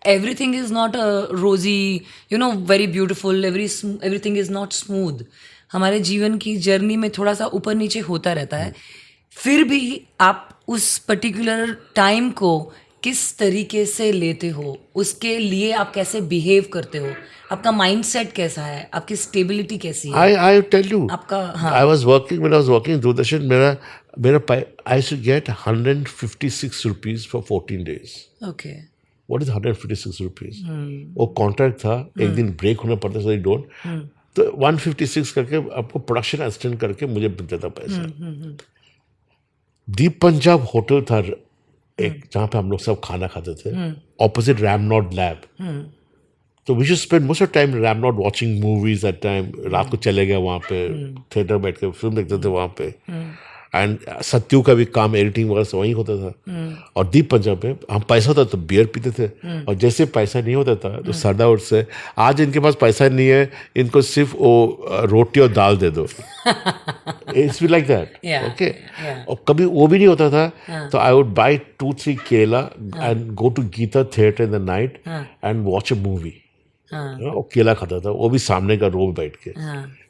एवरीथिंग इज नॉट रोजी, very beautiful, everything is not smooth. हमारे जीवन की जर्नी में थोड़ा सा ऊपर नीचे होता रहता है. फिर भी आप उस पर्टिकुलर टाइम को किस तरीके से लेते हो, उसके लिए आप कैसे बिहेव करते हो, आपका माइंडसेट कैसा है, आपकी स्टेबिलिटी कैसी है? I tell you, आपका हाँ. I was working Doordarshan. मेरा I used to get 156 rupees for 14 days. Okay. What is 156 rupees? वो कॉन्ट्रैक्ट था, एक दिन ब्रेक होना पड़ता सो डोंट. तो 156 करके आपको प्रोडक्शन असिस्टेंट करके मुझे मिलता था पैसा. दीप पंजाब होटल था एक, जहाँ पे हम लोग सब खाना खाते थे, ऑपोजिट रैमनॉट लैब. तो we should spend most of time रैमनॉट वॉचिंग मूवीज एट टाइम. रात को चले गए वहाँ पे, थिएटर बैठ के फिल्म देखते थे वहाँ पे. एंड सत्यू का भी काम एडिटिंग वगैरह वहीं होता था. और दीप पंजाब में हम पैसा होता तो बियर पीते थे. और जैसे पैसा नहीं होता था तो सरदा उठ से, आज इनके पास पैसा नहीं है, इनको सिर्फ वो रोटी और दाल दे दो. It's be like that. Okay. और कभी वो भी नहीं होता था तो I would buy 2-3 kela and go to Geeta theatre in the night and watch a movie. और केला खाता था, वो भी सामने का रो बैठ के.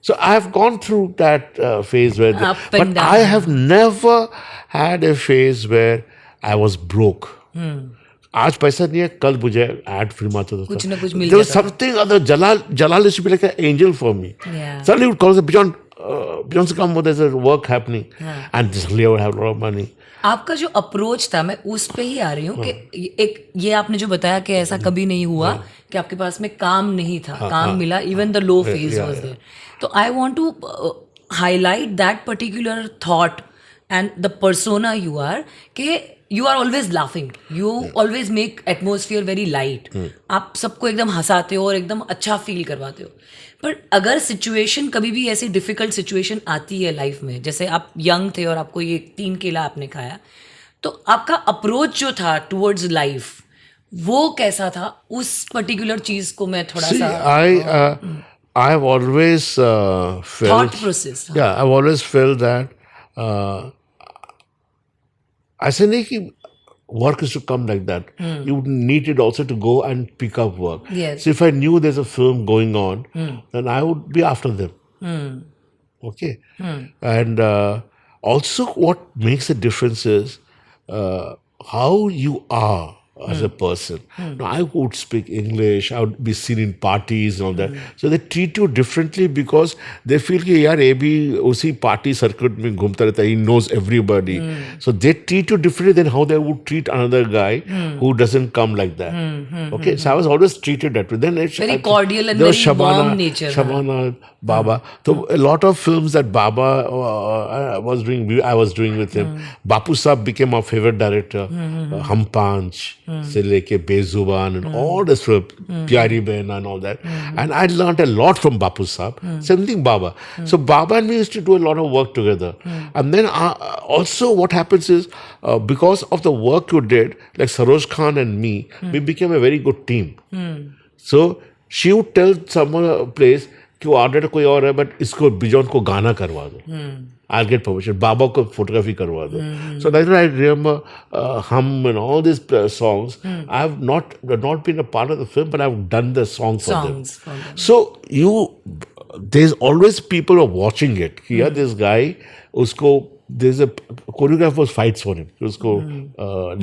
So I have gone through that phase where, Up and but down. I have never had a phase where I was broke. आज पैसा नहीं है, कल मुझे एड फिल्म आता था. कुछ ना कुछ मिल There was जाता था. something other. Jalal used to be like an angel for me. Yeah. Suddenly he would call us, Beyond come, there's a work happening, and suddenly I would have a lot of money. आपका जो approach था, मैं उस पे ही आ रही हूँ कि एक ये आपने जो बताया कि ऐसा कभी नहीं हुआ कि आपके पास में काम नहीं था, काम मिला, even the low phase was there. तो I want to highlight that particular thought and the persona you are, कि you are always laughing, you always make atmosphere very light. आप सबको एकदम हंसाते हो और एकदम अच्छा फील करवाते हो. पर अगर सिचुएशन कभी भी ऐसी डिफ़िकल्ट सिचुएशन आती है लाइफ में, जैसे आप यंग थे और आपको ये 3 केला आपने खाया, तो आपका अप्रोच जो था टुवर्ड्स लाइफ वो कैसा था? उस पर्टिकुलर चीज़ को मैं थोड़ा See, सा I have always felt. Thought process. Yeah, I've always felt that ऐसे नहीं कि work is to come like that. You need it also to go and pick up work. Yes. So if I knew there's a film going on, then I would be after them. Okay. And also what makes a difference is how you are as a person. Now, I would speak English, I would be seen in parties and all that. So they treat you differently because they feel कि यार ये भी उसी party circuit में घूमता रहता है, he knows everybody. So they treat you differently than how they would treat another guy who doesn't come like that. Okay, so I was always treated that way. Then Very cordial and there was very warm nature. Shabana, Baba. So a lot of films that Baba was doing, I was doing with him. Bapu Saab became our favorite director. Hum Panch, से लेके बेजुबान and all this film, Pyari Behna and all that. And I learned a lot from Bapu Saab. Same thing Baba. So Baba and me used to do a lot of work together. And then also what happens is because of the work you did, like Saroj Khan and me, we became a very good team. So she would tell someone a place कि वो order कोई और है but इसको bison को गाना करवा दो. I'll get permission. Baba को photography करवा दो. So that's why I remember Hum and all these songs. I've not been a part of the film, but I've done the song for them. For them. So there's always people who are watching it. कि यार this guy उसको there's a choreographer fights for him. उसको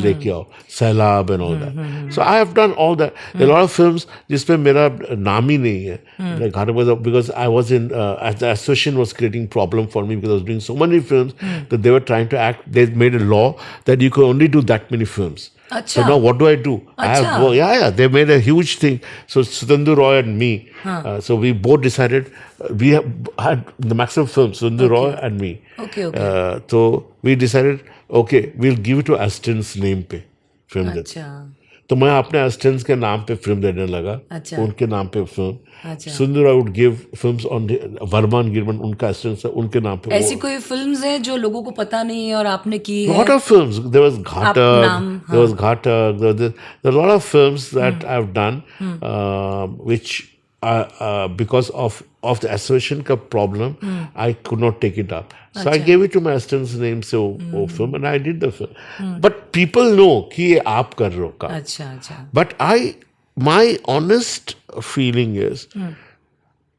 लेके आओ सैलाब and all that. So I have done all that. There are a lot of films जिसपे मेरा नाम ही नहीं है. Like because I was in the association was creating problem for me because I was doing so many films that they were trying to act. They made a law that you could only do that many films. So now what do I do? I have they made a huge thing. So Sudhandu Roy and me, so we both decided we had the maximum films, Sudhandu Roy and me. Okay. So we decided, okay, we'll give it to Aston's name पे film देते. तो मैं अपने अस्टेंस के नाम पे film देने लगा. उनके नाम पे फिल्म. सुंदर I would give films on वर्मान गिरमन उनका अस्टेंस है उनके नाम पे. ऐसी कोई फिल्म्स हैं जो लोगों को पता नहीं है और आपने की है? Lot of films. There was Ghatak. There are a lot of films that I've done, which because of the association का problem, I could not take it up. So I gave it to my assistant's name से वो film and I did the film. But people know कि ये आप कर रहे हो काम. अच्छा. But my honest feeling is,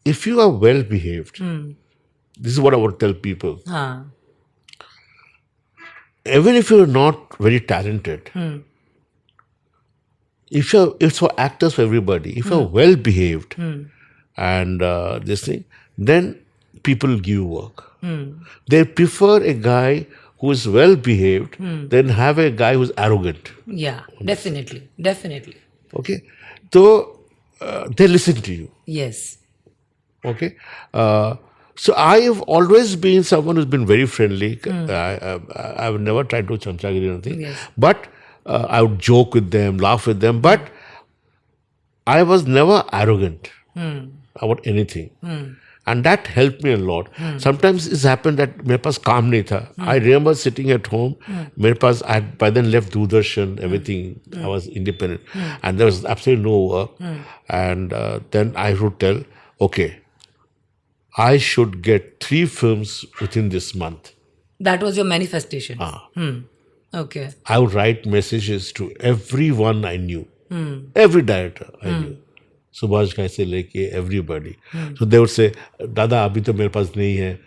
if you are well behaved, this is what I would tell people. Even if you're not very talented, it's for actors, for everybody. If you're well behaved and this thing, then people give you work. They prefer a guy who is well behaved than have a guy who's arrogant. Yeah, definitely. Okay, so they listen to you. Yes. Okay. So I have always been someone who's been very friendly. I've never tried to chamchagiri or anything. Yes. But I would joke with them, laugh with them. But I was never arrogant about anything. And that helped me a lot. Sometimes it's happened that मेरे पास काम नहीं था. I remember sitting at home. मेरे पास I had by then left Doordarshan, everything. I was independent. And there was absolutely no work. And then I would tell, okay, I should get 3 films within this month. That was your manifestation. Okay. I would write messages to everyone I knew. Every director I knew. Subhash Ghai से लेके everybody. So they would say, दादा अभी तो मेरे पास नहीं है.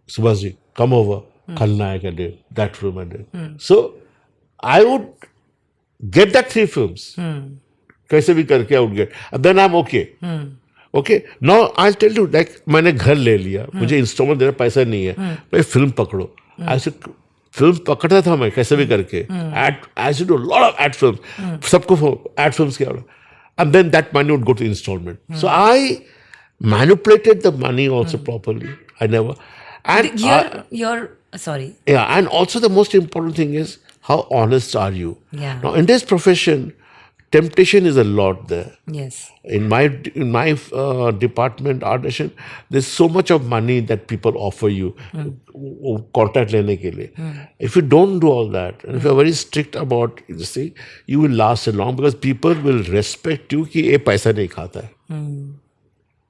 Subhash ji, come over. खलनायक I did. That film I did. So I would get that 3 films. कैसे भी करके I would get. And then I'm okay. Okay. Now I'll tell you, like मैंने घर ले लिया. मुझे इंस्टॉलमेंट देना पैसा नहीं है. भाई फिल्म पकड़ो. I said, फिल्म पकड़ता था मैं कैसे भी करके. I used to do a lot of ad films. सबको ad films किया. And then that money would go to installment. So I manipulated the money also properly. I never. And sorry. Yeah, and also the most important thing is how honest are you? Yeah. Now in this profession, temptation is a lot there. Yes. In my department, audition, there's so much of money that people offer you, contact lene ke liye. If you don't do all that, and if you're very strict about this thing, you will last a long because people will respect you कि ये पैसा नहीं खाता है.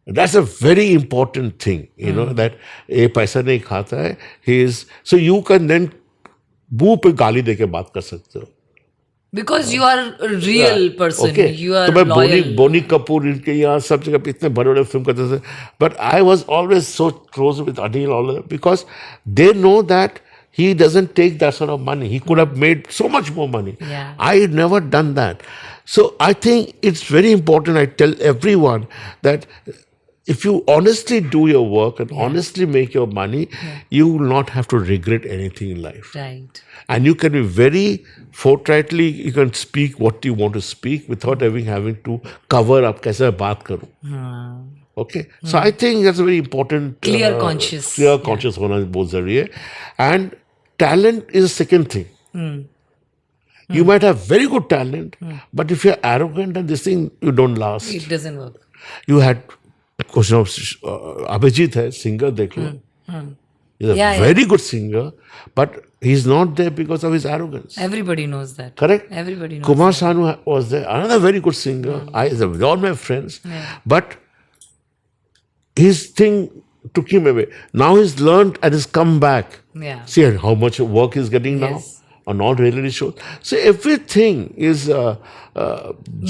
That's a very important thing, you know, that ये पैसा नहीं खाता है. So you can then मुंह पे गाली देके बात कर सकते हो. Because you are real person, okay you तो आर मैं बोनी लॉयल. बोनी कपूर इनके यहाँ सब जगह पे इतने बड़े बड़े फिल्म करते थे but I was always so close with Anil all because they know that he doesn't take that sort of money. He could have made so much more money. Yeah. I never done that. So I think it's very important. I tell everyone that if you honestly do your work and honestly make your money, you will not have to regret anything in life. Right. And you can be very forthrightly, you can speak what you want to speak without having to cover up कैसे मैं बात करूं. Okay, so I think that's a very important Clear conscious. clear conscious होना बहुत जरूरी है. And talent is a second thing. You might have very good talent, but if you're arrogant and this thing, you don't last. It doesn't work. You had question of Abhijit hai singer देख लो. He's a Yeah, very good singer, but he's not there because of his arrogance. Everybody knows that. Correct? Everybody knows. Kumar Sanu was there, another very good singer. They're all my friends. But his thing took him away. Now he's learned and he's come back. Yeah. See how much work he's getting now Yes. on all reality shows. So everything is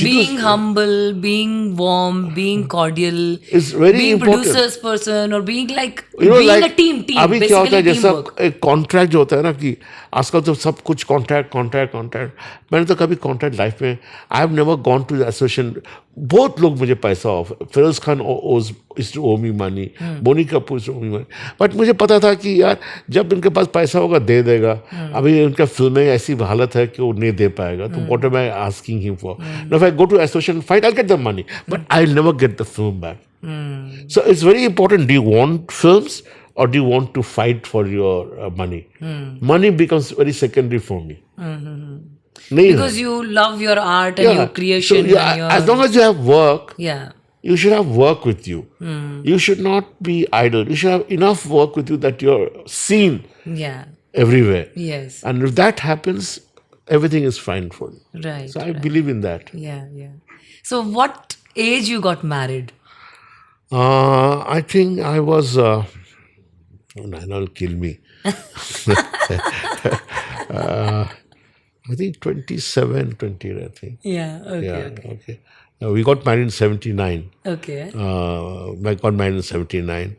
Being humble, being warm, being cordial, is very being important. producer's person, or being like You know, being like, a team. अभी क्या होता है Basically जैसा teamwork. एक contract जो होता है ना कि आजकल तो सब कुछ कॉन्ट्रैक्ट मैंने तो कभी कॉन्ट्रैक्ट लाइफ में I have never gone to association. बहुत लोग मुझे पैसा of Feroz Khan owe me money, Boney Kapoor owe me money, but मुझे पता था कि यार जब इनके पास पैसा होगा दे देगा. अभी इनका फिल्में ऐसी हालत है कि वो नहीं दे पाएगा. तो what am I asking him for? Now if I go to association fight I get the money but I will never get the film back. So it's very important. Do you want films or do you want to fight for your money? Money becomes very secondary for me. नहीं Because you love your art and है. your creation. So, and your, as long as you have work, yeah. you should have work with you. You should not be idle. You should have enough work with you that you're seen Yeah. everywhere. Yes. And if that happens, everything is fine for you. Right. So I believe in that. Yeah. Yeah. So what age you got married? I think I was. Will kill me. I think 27, 20, I think. Yeah. Okay. Yeah, okay. We got married in 79. Okay. I got married in 79.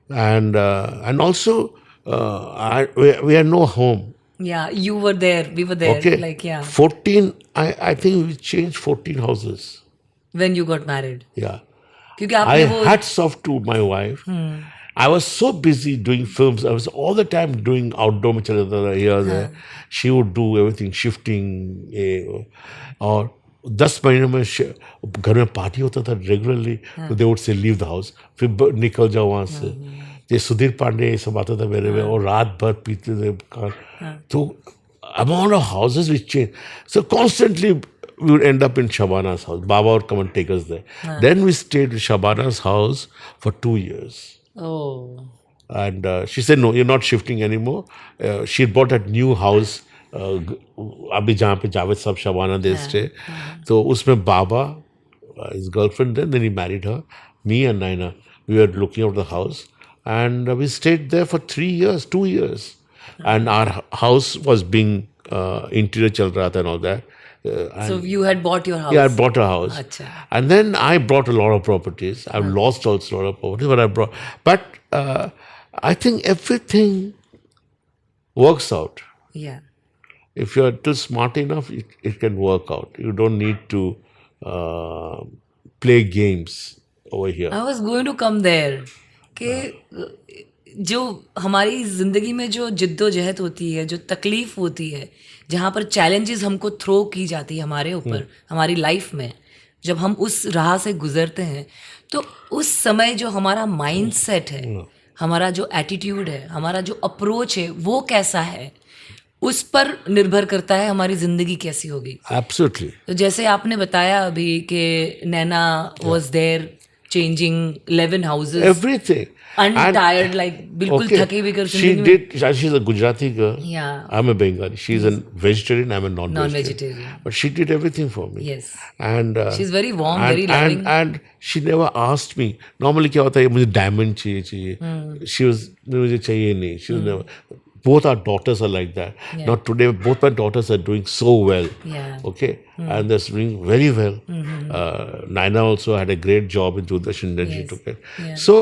And also, we had no home. Yeah. You were there. We were there. Okay. Like, yeah. 14, I think we changed 14 houses. When you got married. Yeah. क्योंकि I आपने वो hats off to my wife. I was so busy doing films. I was all the time doing outdoor में चला जाता था here there. She would do everything, shifting. और 10 महीने में घर में पार्टी होता था रेगुलरली. तो they would say leave the house. फिर निकल जाओ वहाँ से. ये सुधीर पांडे ये सब आता था मेरे में और रात भर पीते थे. तो amount of houses which changed. So constantly we would end up in Shabana's house. Baba would come and take us there. Then we stayed in Shabana's house for 2 years. Oh. And she said, no, you're not shifting anymore. She bought a new house. अभी जहाँ पे जावेद साहब शबाना दे stay. तो उसमें Baba, his girlfriend then he married her. Me and Naina, we were looking out the house. And we stayed there for 3 years, 2 years. And our house was being interior chal raha tha and all that. So you had bought your house. Yeah, I bought a house. Acha. And then I brought a lot of properties. I've lost also a lot of properties, but I brought. But I think everything works out. Yeah. If you're too smart enough, it can work out. You don't need to play games over here. I was going to come there. कि जो हमारी ज़िंदगी में जो जिद्दोजहद होती है, जो तकलीफ़ होती है, जहाँ पर चैलेंजेस हमको थ्रो की जाती है हमारे ऊपर, हमारी लाइफ में, जब हम उस राह से गुजरते हैं, तो उस समय जो हमारा माइंडसेट है, हमारा जो एटीट्यूड है, हमारा जो अप्रोच है, वो कैसा है, उस पर निर्भर करता है हमारी ज़िंदगी कैसी होगी. Absolutely. तो जैसे आपने बताया अभी कि नैना was there changing 11 houses. Everything. Untired, like बिल्कुल Okay. थके बिकर She जिंदगी में. did. She's a Gujarati girl. Yeah. I'm a Bengali. She's a vegetarian. I'm a non-vegetarian. Non-vegetarian. But she did everything for me. Yes. And She's very warm, and, very loving. And she never asked me. Normally क्या होता है मुझे diamond चाहिए. She was मुझे चाहिए नहीं. She was never. both our daughters are like that. Yeah. Now today, both my daughters are doing so well. Yeah. Okay, and they're doing very well. Naina also had a great job in Doordarshan, then she Yes. took it. Yeah. So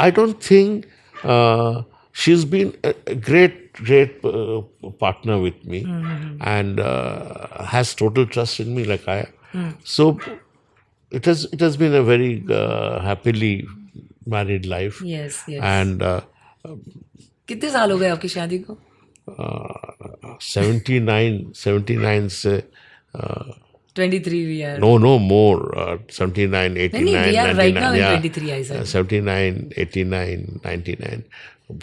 I don't think she's been a great partner with me, and has total trust in me, like I. So it has been a very happily married life, Yes, yes. and कितने साल हो गए आपकी शादी को? 79 से 23 we are. no more 79 नहीं, 89 we are right now 99 in yeah 23 I said. 79 89 99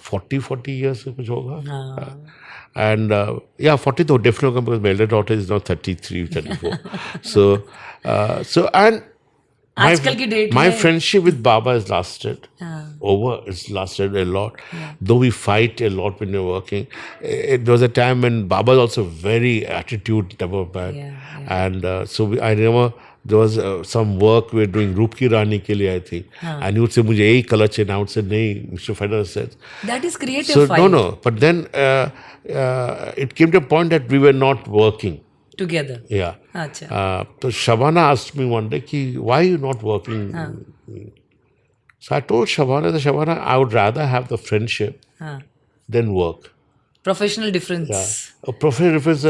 40 years से कुछ होगा. हाँ. And yeah, 40 though definitely, because my elder daughter is now 33 34. so and आजकल की डेट my में friendship with Baba has lasted हाँ. over. It's lasted a lot. Though we fight a lot when you're working. There was a time when Baba was also very attitude never bad. Yeah, And I remember there was some work we were doing Roop Ki Rani ke liye, I think. And he would say, "Mujhe यही color चाहिए." I would say, "नहीं." Mr. Federer said. That is creative So fight no. But then it came to a point that we were not working. together. Yeah. अच्छा. So Shabana asked me one day, why are you not working? So I told Shabana, I would rather have the friendship हाँ. than work. Professional difference. A professional difference.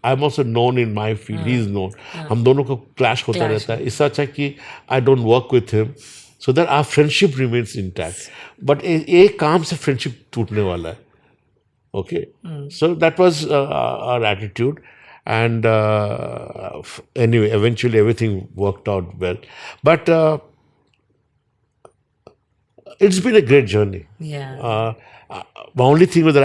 I'm also known in my field. He is known. हम दोनों को clash होता रहता है. इससे अच्छा कि I don't work with him, so that our friendship remains intact. But एक काम से friendship टूटने वाला है. Okay, so that was our attitude, and anyway, eventually everything worked out well. But it's been a great journey. Yeah. My only thing was that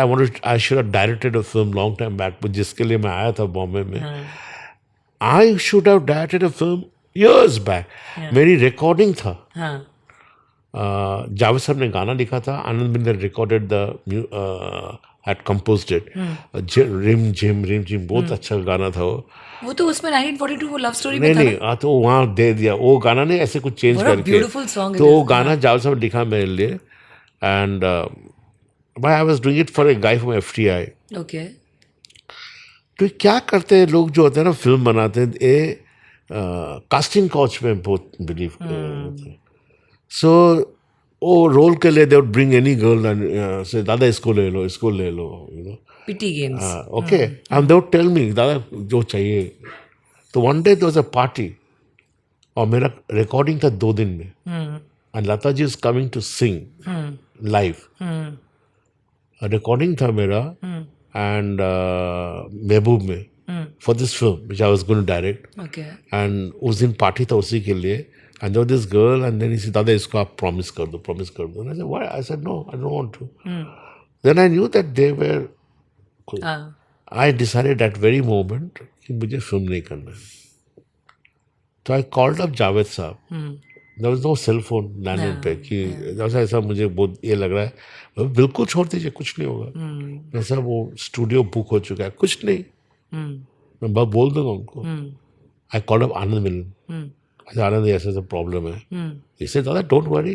I should have directed a film long time back, but जिसके लिए मैं आया था बॉम्बे में. I should have directed a film years back. मेरी recording था. हाँ. जावेद साहब ने गाना लिखा था. आनंद बिंदर recorded the had composed it. रिम झिम बहुत अच्छा गाना था वो. वो तो उसमें 1942 वो लव स्टोरी में था. नहीं तो वहाँ दे दिया वो गाना नहीं, ऐसे कुछ चेंज करके. Beautiful song. तो वो गाना जावेद साहब लिखा मेरे लिए, and I was doing it for a guy from FTI. Okay. तो क्या करते हैं लोग जो होते हैं ना, फिल्म बनाते हैं, ये कास्टिंग काउच में बहुत बिलीव करते हैं. सो वो रोल के लिए they would bring any girl and say दादा इसको ले लो you know. Petty games. Okay, and they would tell me दादा जो चाहिए. तो one day there was a party और मेरा रिकॉर्डिंग था 2 दिन में, and Lata ji is coming to sing live. Recording था मेरा एंड महबूब में for this film which I was going to direct. Okay. And उस दिन पार्टी था उसी के लिए. And there was this girl, and then he said, "Dada, isko aap promise kar do." And I said, "Why?" I said, "No, I don't want to." Then I knew that they were. I decided at very moment कि मुझे film नहीं करना है. So I called up Javed साहब. There was no cell phone landline पे कि ऐसा मुझे बहुत ये लग रहा है, बिल्कुल छोड़ दीजिए, कुछ नहीं होगा. ऐसा वो स्टूडियो बुक हो चुका है, कुछ नहीं. मैं बस बोल दूंगा उनको. I called up Anand Milan. Anand, yes, there's a problem. He said, "Dada, don't worry.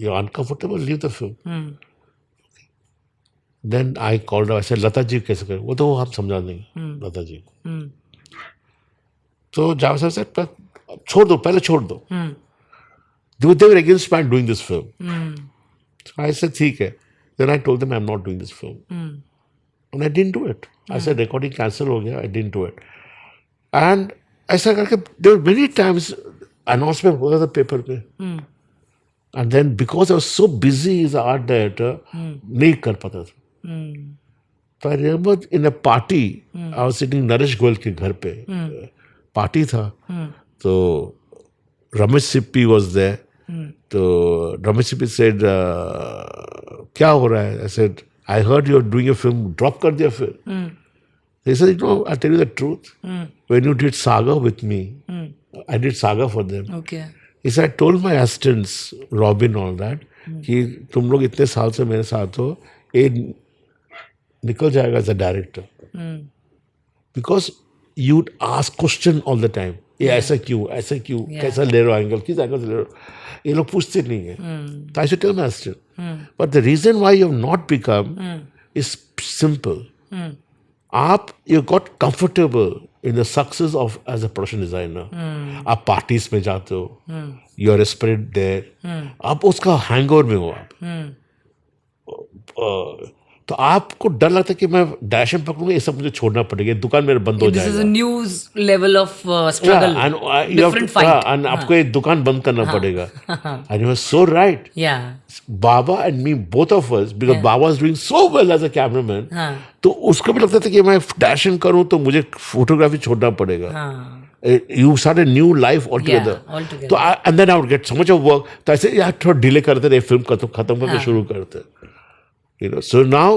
You're uncomfortable, leave the film." Then I called her. I said, "Lata ji कैसे करें?" वो तो हम समझा देंगे, लता जी. तो जावेद साहब said, छोड़ दो, पहले छोड़ दो. They were against my doing this film. So I said, ठीक है. Then I told them I'm not doing this film. And I didn't do it. I said, recording cancel हो गया. I didn't do it. And ऐसा करके there were many times announcement होता था paper पे, and then because I was so busy as an art director नहीं कर पाता था. तो I remember in a party I was sitting Naresh Goyal के घर पे, पार्टी था. तो रमेश सिप्पी was there. तो रमेश सिप्पी said क्या हो रहा है? I said, I heard you're doing a film, drop कर दिया फिर. He said, I'll tell you the truth. When you did Saga with me, I did Saga for them. Okay. He said, I told my assistants, Robin, all that, कि तुम लोग इतने साल से मेरे साथ हो, ये निकल जाएगा as a director. Because you'd ask question all the time. ये ऐसा क्यों कैसा ले रहे हो एंगल, किस एंगल से ले रहे हो, ये लोग पूछते नहीं है. तो I should tell master, but the reason why you have not become is simple. आप you got comfortable in the success of as a production designer. आप पार्टीज में जाते हो, यू आर स्प्रेड देयर, आप उसका हैंगओवर में हो आप. तो आपको डर लगता है कि मैं डैशन पकड़ूंगा, ये सब मुझे छोड़ना पड़ेगा, ये दुकान मेरा बंद हो दिस इज जाएगा. A new level of struggle, different fight. and आपको ये दुकान बंद करना पड़ेगा. And you were so right. या Baba and me, both of us, because Baba was doing so well as a cameraman, तो उसको भी लगता था कि मैं डैशन करूं तो मुझे फोटोग्राफी छोड़ना पड़ेगा. You start a new life altogether. altogether. तो and then I would get so much of work. तो ऐसे यार थोड़ा डिले करते रहे, फिल्म खत्म करके शुरू करते. You know, so now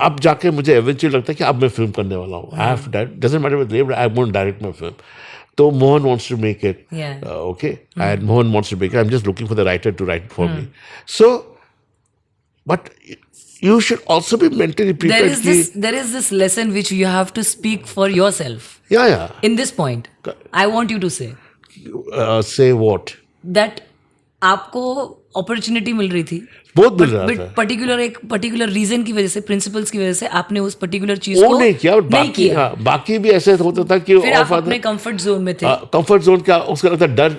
अब जाके मुझे eventually लगता है कि अब मैं फिल्म करने वाला हूँ. I have to, doesn't matter with label, I want to direct my film. So Mohan wants to make it. Okay, and Mohan wants to make it. I'm just looking for the writer to write it for me. So, but you should also be mentally prepared. there is this lesson which you have to speak for yourself. Yeah. In this point, I want you to say say what? that आपको opportunity मिल रही थी, बहुत मिल रहा but था. Particular reason की वजह से, principles की वजह से आपने उस पर्टिकुलर चीज वो को नहीं किया, और बाकी बाकी भी ऐसे होता था कि फिर आप अपने कंफर्ट जोन में थे. कंफर्ट जोन क्या, उसका लगता है डर,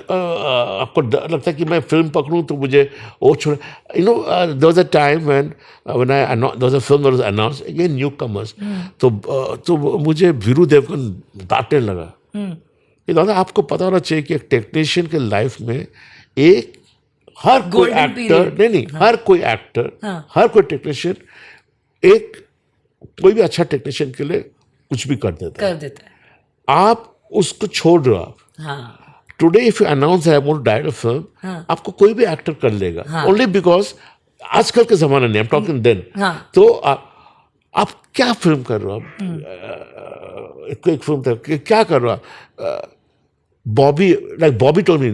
आपको डर लगता है कि मैं फिल्म पकड़ूं तो मुझे वो छोड़. You know there was a time when I there was a film that was announced again, newcomers. तो मुझे वीरू देवगन डांटने लगा कि दादा आपको पता होना चाहिए कि एक टेक्नीशियन के लाइफ में एक हर कोई एक्टर नहीं हर कोई एक्टर, हर कोई टेक्नीशियन, एक कोई भी अच्छा टेक्नीशियन के लिए कुछ भी कर देता है. आप उसको छोड़ रहे हो. आप today if you announce I want to direct a film, आपको कोई भी एक्टर कर लेगा, ओनली बिकॉज आजकल के जमाने में, आई एम टॉकिंग देन. तो आप क्या फिल्म कर रहे हो, आप एक फिल्म था क्या कर रहे हो आप. Bobby told me,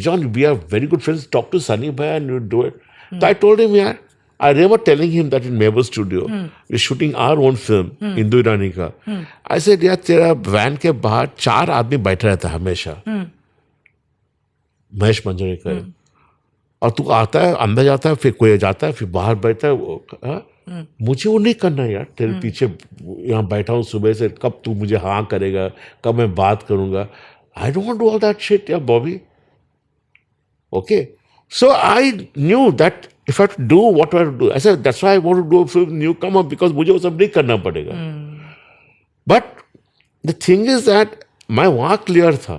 John, we are very good friends. Talk to Sunny Bhai and you do it. So I told him, yeah. I remember telling him that in Mabel Studio, we're shooting our own film, Indu Irani ka. I said, यार तेरा van के बाहर 4 आदमी बैठा रहता है हमेशा, महेश मंजरेकर, और तू आता है, अंदर जाता है, फिर कोई जाता है, फिर बाहर बैठता है. मुझे वो नहीं करना यार, तेरे पीछे यहाँ बैठा हूँ सुबह से, कब तू मुझे हाँ करेगा, कब मैं बात करूँगा. I don't want to do all that shit, yeah, Bobby. Okay. So I knew that if I have to do what I have to do, I said, that's why I want to do a film newcomer, because मुझे वो सब नहीं करना पड़ेगा. But the thing is that my वहाँ clear था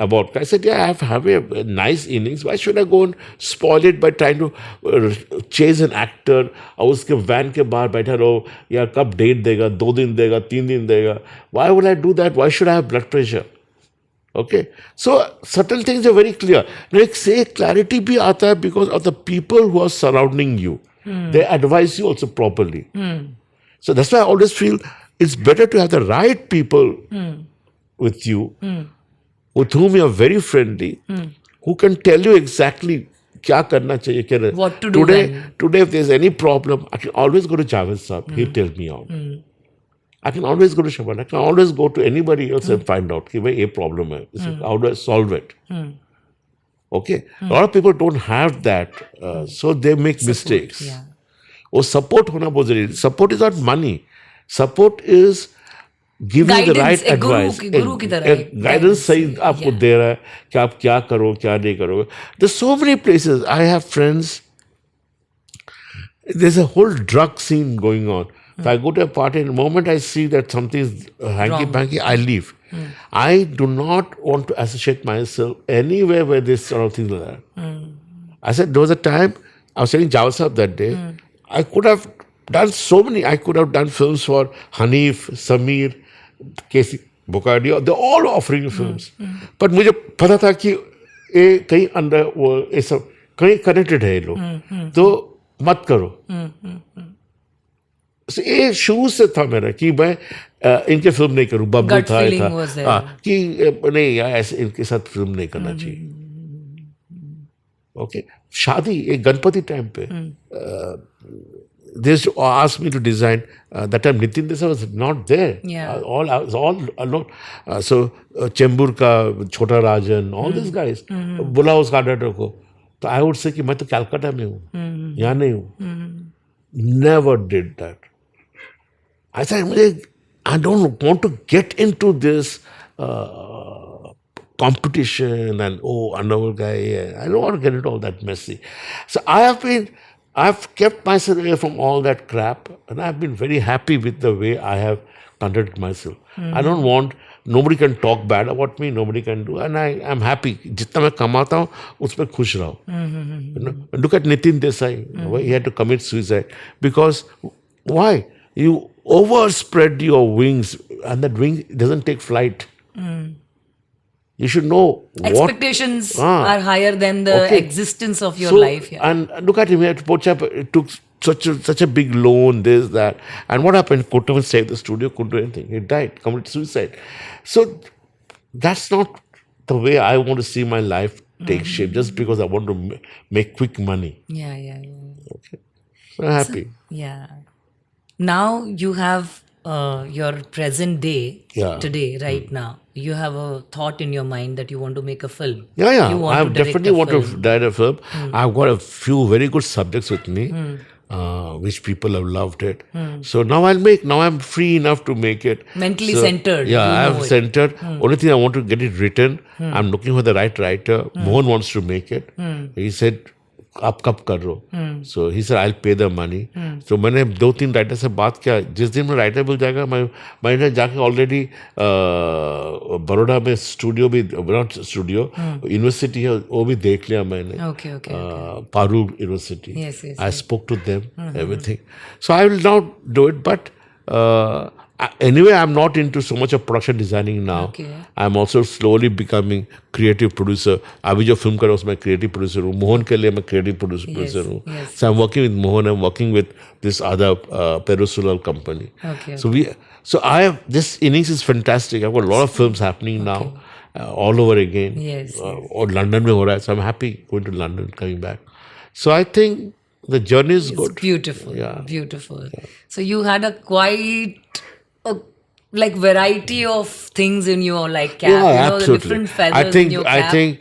about. I said, yeah, I have a nice innings. Why should I go and spoil it by trying to chase an actor? और उसके वैन के बाहर बैठा रहो, या कब डेट देगा, 2 दिन देगा, 3 दिन देगा. Why would I do that? Why should I have blood pressure? Okay, so certain things are very clear. Now, say clarity bhi aata hai because of the people who are surrounding you. They advise you also properly. So that's why I always feel it's better to have the right people with you, with whom you are very friendly, who can tell you exactly क्या करना चाहिए. What to do today if there's any problem, I can always go to Javed Saab. He'll tell me out. I can always go to Shaban. I can always go to anybody else and find out कि भाई ये problem है. How do I solve it? Okay. A lot of people don't have that, so they make mistakes. वो support होना बहुत जरूरी है. Support is not money. Support is giving the right advice. गुरु की तरह guidance सही आपको दे रहा है कि आप क्या करो, क्या नहीं करोगे. There's so many places. I have friends. There's a whole drug scene going on. If I go to a party, in the moment I see that something is hanky-panky, I leave. I do not want to associate myself anywhere where there's sort of things like that. I said, there was a time, I was telling Javed Saab that day, I could have done so many. I could have done films for Hanif, Sameer, Casey Bocardi. They're all offering films. But मुझे पता था कि ये कहीं अंदर वो ये सब कहीं कनेक्टेड है ये लोग, तो मत करो. ये शुरू से था मेरा कि मैं इनके फिल्म नहीं करूं. बब्बू था कि नहीं यार ऐसे इनके साथ फिल्म नहीं करना चाहिए. ओके. शादी एक गणपति टाइम पे they used to ask me to design. That time Nitin Desai was not there. Yeah. I was all alone. So Chembur ka Chota Rajan, all these guys. बुला उस डायरेक्टर को. तो I would say कि मैं तो कलकत्ता में हूँ, यहाँ नहीं हूँ. Never did that. I said, I don't want to get into this competition and another guy. I don't want to get into all that messy. So I've kept myself away from all that crap, and I've been very happy with the way I have conducted myself. I don't want, nobody can talk bad about me, nobody can do, and I'm happy. जितना मैं कमाता हूँ, उसमें खुश रहो. You know, look at Nitin Desai. He had to commit suicide because why? You overspread your wings, and that wing doesn't take flight. You should know Expectations are higher than the existence of your life. Yeah. And look at him. He had to put up, it took such a big loan, this, that. And what happened? Couldn't even save the studio, couldn't do anything. He died, committed suicide. So that's not the way I want to see my life take shape, just because I want to make quick money. Yeah. Okay. So I'm happy. Yeah. Now you have your present day today, right now. You have a thought in your mind that you want to make a film. Yeah. You want I to direct definitely a want to film. direct a film. I've got a few very good subjects with me, which people have loved it. So now now I'm free enough to make it. Mentally centered. Yeah, you know I'm it. centered. Only thing I want to get it written. I'm looking for the right writer. Mohan wants to make it. He said, आप कब कर रहे हो? So he said, I'll pay the money. So मैंने 2-3 writer से बात किया. जिस दिन में राइटर मिल जाएगा, मैंने जाके ऑलरेडी बड़ौदा में स्टूडियो भी, नॉट स्टूडियो, यूनिवर्सिटी है, वो भी देख लिया मैंने. Okay. Parul University. Yes. I spoke to them, everything. So I will not do it, but anyway, I'm not into so much of production designing now. Okay. I'm also slowly becoming creative producer. अभी जो film कर रहा हूँ उसमें creative producer हूँ. मोहन के लिए मैं creative producer हूँ. yes. So I'm working with Mohan. I'm working with this other Perusulal company. Okay. So this innings is fantastic. I've got a lot of films happening now, all over again. Yes. और London में हो रहा है. So I'm happy going to London, coming back. So I think the journey is good. Beautiful. Yeah. Beautiful. So you had a quite variety of things in your cap. Yeah, absolutely. The different feathers in your cap. I think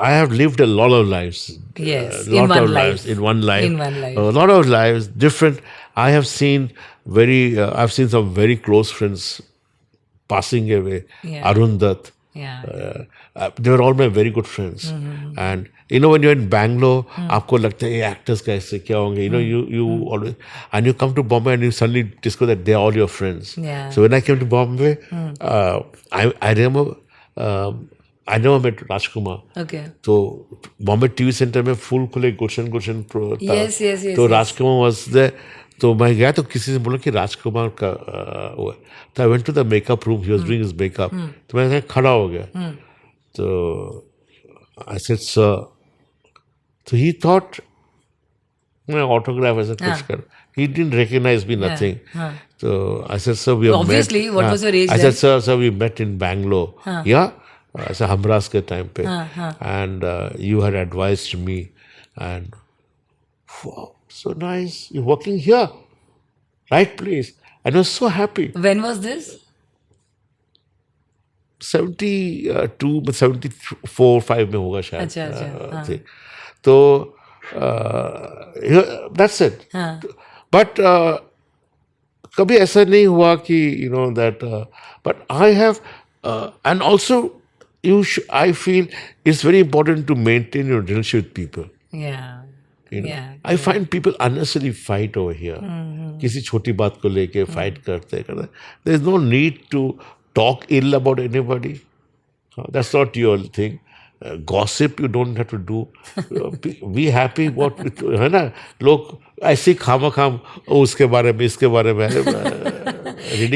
I have lived a lot of lives. Yes, In one life. A lot of lives, different. I have seen I've seen some very close friends passing away. Yeah. Arun Dutt. Yeah. They were all my very good friends. And when you're in Bangalore, आपको लगता है actors कैसे क्या होंगे. You always, and you come to Bombay and you suddenly discover that they're all your friends. Yeah. So when I came to Bombay, I remember I never met Rajkumar. Okay. तो Bombay TV centre में full खुले गुलशन था. Yes. तो राजकुमार was there. तो मैं गया तो किसी से बोला कि राजकुमार का वो है. तो I went to the makeup room. He was doing his makeup. तो मैं खड़ा हो गया. तो आई सेड सर. तो ही थॉट मैं ऑटोग्राफ ऐसा कुछ कर. He didn't recognize me, nothing. So I said, sir, we have Obviously, met. what was your age I then? said, sir, we met in Bangalore. Yeah. ऐसा हमराज के टाइम पे. And you had advised me. And wow, so nice. You're working here. Right place. And I was so happy. When was this? 72, 74, 5 में होगा शायद. अच्छा. तो that's it. But कभी ऐसा नहीं हुआ कि that. But I have and also I feel it's very important to maintain your relationship with people. Yeah. I find people unnecessarily fight over here. किसी छोटी बात को लेके fight करते. There is no need to talk ill about anybody. That's not your thing. Gossip you don't have to do. Be happy what है ना. लोग ऐसे खाम उसके बारे में इसके बारे में.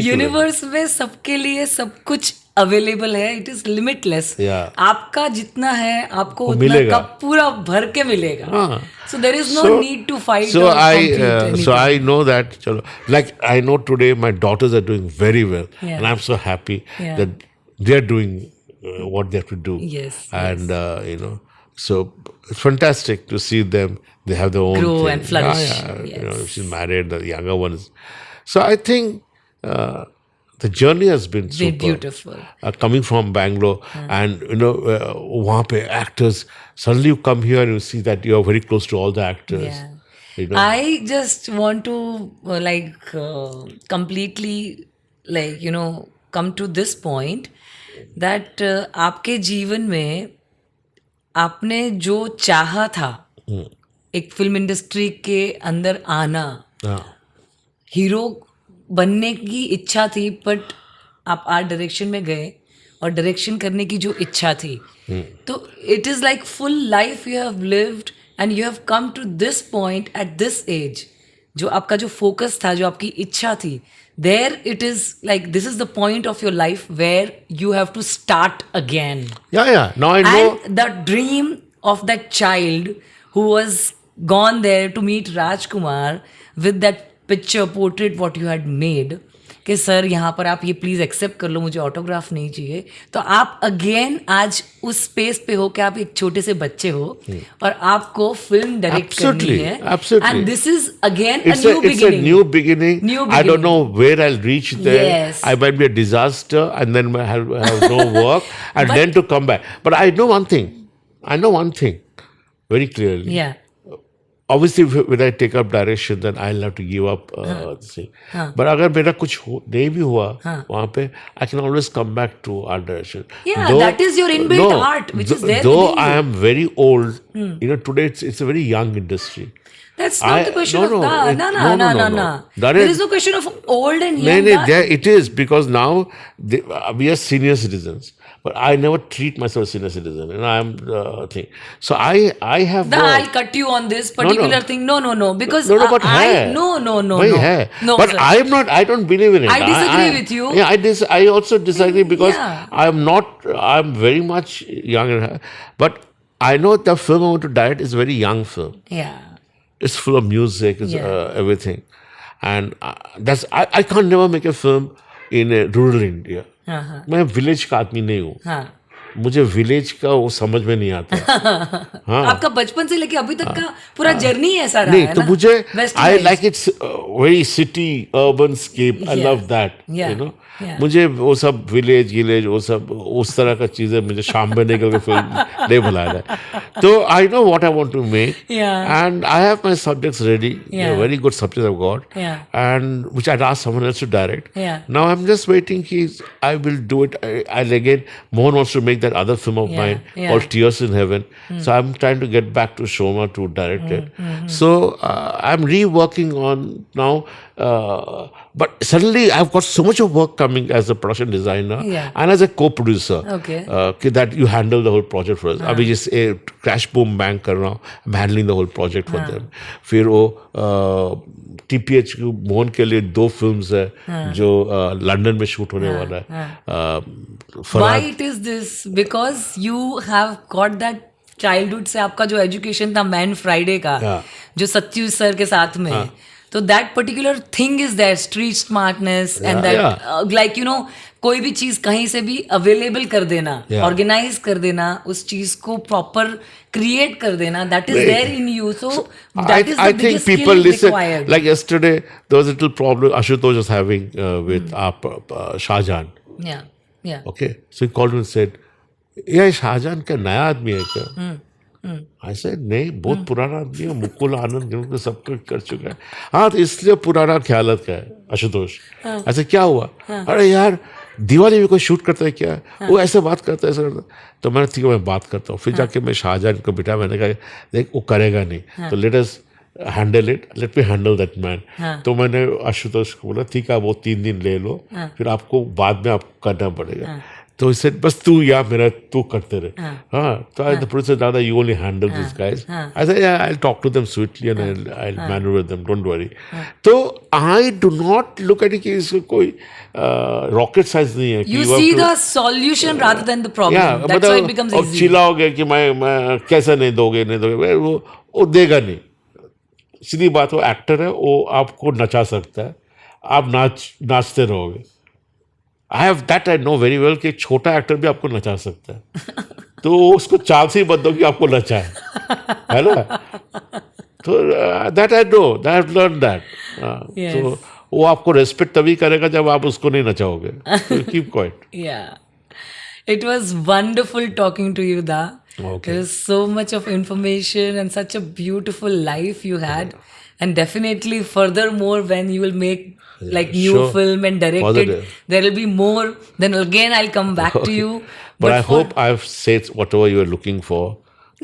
यूनिवर्स में सबके लिए सब कुछ अवेलेबल है. It is limitless. आपका जितना है आपको उतना का पूरा भर के मिलेगा. So there is no need to fight. So I know that. Like I know today my daughters are doing very well, and I'm so happy that they're doing what they have to do. Yes. And So it's fantastic to see them. They have their own Grow thing. and flourish. You know, Yes. she's married. The younger one is. So I think the journey has been Been super. beautiful. Coming from Bangalore, and you know, वहाँ पे actors. Suddenly you come here and you see that you are very close to all the actors. Yeah. You know. I just want to completely come to this point that आपके जीवन में आपने जो चाहा था एक फिल्म इंडस्ट्री के अंदर आना, हाँ. हीरो बनने की इच्छा थी, बट आप आर्ट डायरेक्शन में गए और डायरेक्शन करने की जो इच्छा थी, तो it is like full life you have lived and you have come to this point at this age. जो आपका जो फोकस था, जो आपकी इच्छा थी, there it is like this is the point of your life where you have to start again. Yeah. Now I know. And the dream of that child who was gone there to meet Rajkumar with that picture portrait what you had made, कि sir यहाँ पर आप ये please accept कर लो, मुझे autograph नहीं चाहिए. तो आप अगेन आज उस स्पेस पे हो कि आप एक छोटे से बच्चे हो और आपको फिल्म डायरेक्ट करनी Absolutely, है. absolutely. And this is again It's a new beginning. New I don't beginning. know where I'll reach there. Yes. I might be a disaster and then have no work and But- then to come back. But I know one thing. Very clearly. Yeah. Obviously, when I take up direction, then I'll have to give up the thing. But अगर मेरा कुछ नहीं भी हुआ वहाँ पे, I can always come back to art direction. Yeah, that is your inbuilt art, which is there Though within I you. am very old, you know, today it's a very young industry. That's not the question of that. No. That There is- is no question of old and No, young. there it is, because now we are senior citizens. But I never treat myself as senior citizen, and I am thing. So I have. I'll cut you on this particular thing. No. Because No, but I है. no. Why है? No, but sir. I am not. I don't believe in it. I disagree with you. Yeah, I also disagree because Yeah. I am not. I am very much young, but I know the film I want to direct is a very young film. Yeah. It's full of music, it's Yeah. everything, and that's I can't never make a film in rural India. हाँ. मैं village का आदमी नहीं हूँ. हाँ. मुझे village का वो समझ में नहीं आता. हाँ. आपका बचपन से लेके अभी तक का पूरा जर्नी ऐसा रहा नहीं है तो ना? मुझे Westernized. I like it's very city urban scape. I Yeah. Love that. Yeah. You know. Yeah. मुझे वो सब विलेज वो सब उस तरह का चीजें मुझे शाम में निकल के फिल्म नहीं बुलाया है. तो I know what I want to make Yeah. And I have my subjects ready. Yeah. Very good subjects I got Yeah. and which I'd asked someone else to direct. Yeah. Now I'm just waiting. I will do it. I'll again. Mohan wants to make that other film of Yeah, mine yeah. called Tears in Heaven. So I'm trying to get back to Shoma to direct it. So I'm reworking on now. But suddenly I've got so much of work coming as a production designer Yeah. and as a co-producer. Okay. That you handle the whole project for us. अभी जैसे Crash Boom Bang कर रहा हूँ. I'm handling the whole project for them. फिर वो TPH Mohan के लिए 2 films है जो लंदन में शूट होने वाला है. Why Farhad. it is this? Because you have got that childhood से आपका जो एजुकेशन था मैन फ्राइडे का, Yeah. जो सत्यू सर के साथ में, तो that particular thing is that street smartness and that like you know कोई भी चीज कहीं से भी अवेलेबल कर देना, Yeah. ऑर्गेनाइज कर देना, उस चीज को प्रॉपर क्रिएट कर देना, that is there in you. So that is I the think biggest people skill listen. Required. Like yesterday, there was a little problem Ashutosh was having with Shahjahan. या Okay, so he called me and said, "Yeah, Shahjahan क्या नया आदमी है क्या?" I said, नहीं, बहुत पुराना आदमी है. मुकुल आनंद के सब कुछ कर चुका है. हाँ, तो इसलिए पुराना ख्यालत का है आशुतोष. ऐसे क्या हुआ? अरे यार, दिवाली में कोई शूट करता है क्या? वो ऐसे बात करता है, ऐसे करता है. तो मैंने ठीक है, मैं बात करता हूँ. फिर जाके मैं शाहजहान को बिठा, मैंने कहा देख वो करेगा नहीं, तो let us handle it, let me handle that man. तो मैंने आशुतोष को बोला ठीक है, वो 3 दिन ले लो, फिर आपको बाद में आपको करना पड़ेगा. तो इसे बस तू या मेरा तू करते रहे. हाँ, तो the producer दादा, you only handle these guys. I said, yeah, I'll talk to them sweetly and I'll maneuver them, don't worry. तो I do not look at it कि इसको कोई rocket science नहीं है. You see the solution rather than the problem. That's why it becomes और easy. चिल्ला हो गया कि मैं कैसे नहीं दोगे वो देगा नहीं. सीधी बात, वो एक्टर है, वो आपको नचा सकता है, आप नाचते रहोगे. I have that, I know very well कि छोटा एक्टर भी आपको नचा सकता है. तो उसको चाल से ही बदलो कि आपको नचाए, है ना? तो that I know, that learn that. Yes. तो वो आपको रेस्पेक्ट तभी करेगा जब आप उसको नहीं नचाओगे. तो keep quiet. Yeah. It was wonderful talking to you, Da. Okay. There was so much of information and such a beautiful life you had. And definitely, furthermore, when you will make like new sure. film and direct it, Positive. there will be more. Then again, I'll come back to you. But I for- hope I've said whatever you were looking for.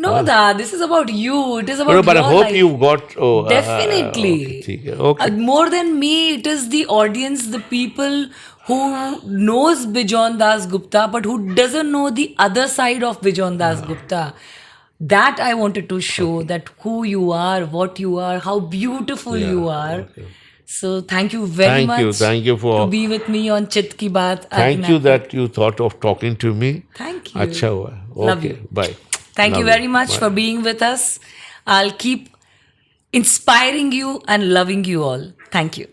No, Da, this is about you. It is about No, but I your hope life. you got. Oh, Definitely. okay, ठीक है. Okay. More than me, it is the audience, the people who knows Bijon Das Gupta, but who doesn't know the other side of Bijon Das Gupta. That I wanted to show that who you are, what you are, how beautiful Yeah, you are. okay. So thank you very much. Thank you for. to be with me on Chit Ki Baat. Thank you that you thought of talking to me. Thank you. अच्छा हुआ. Love Okay. you. Bye. Thank you Love very much Bye. for being with us. I'll keep inspiring you and loving you all. Thank you.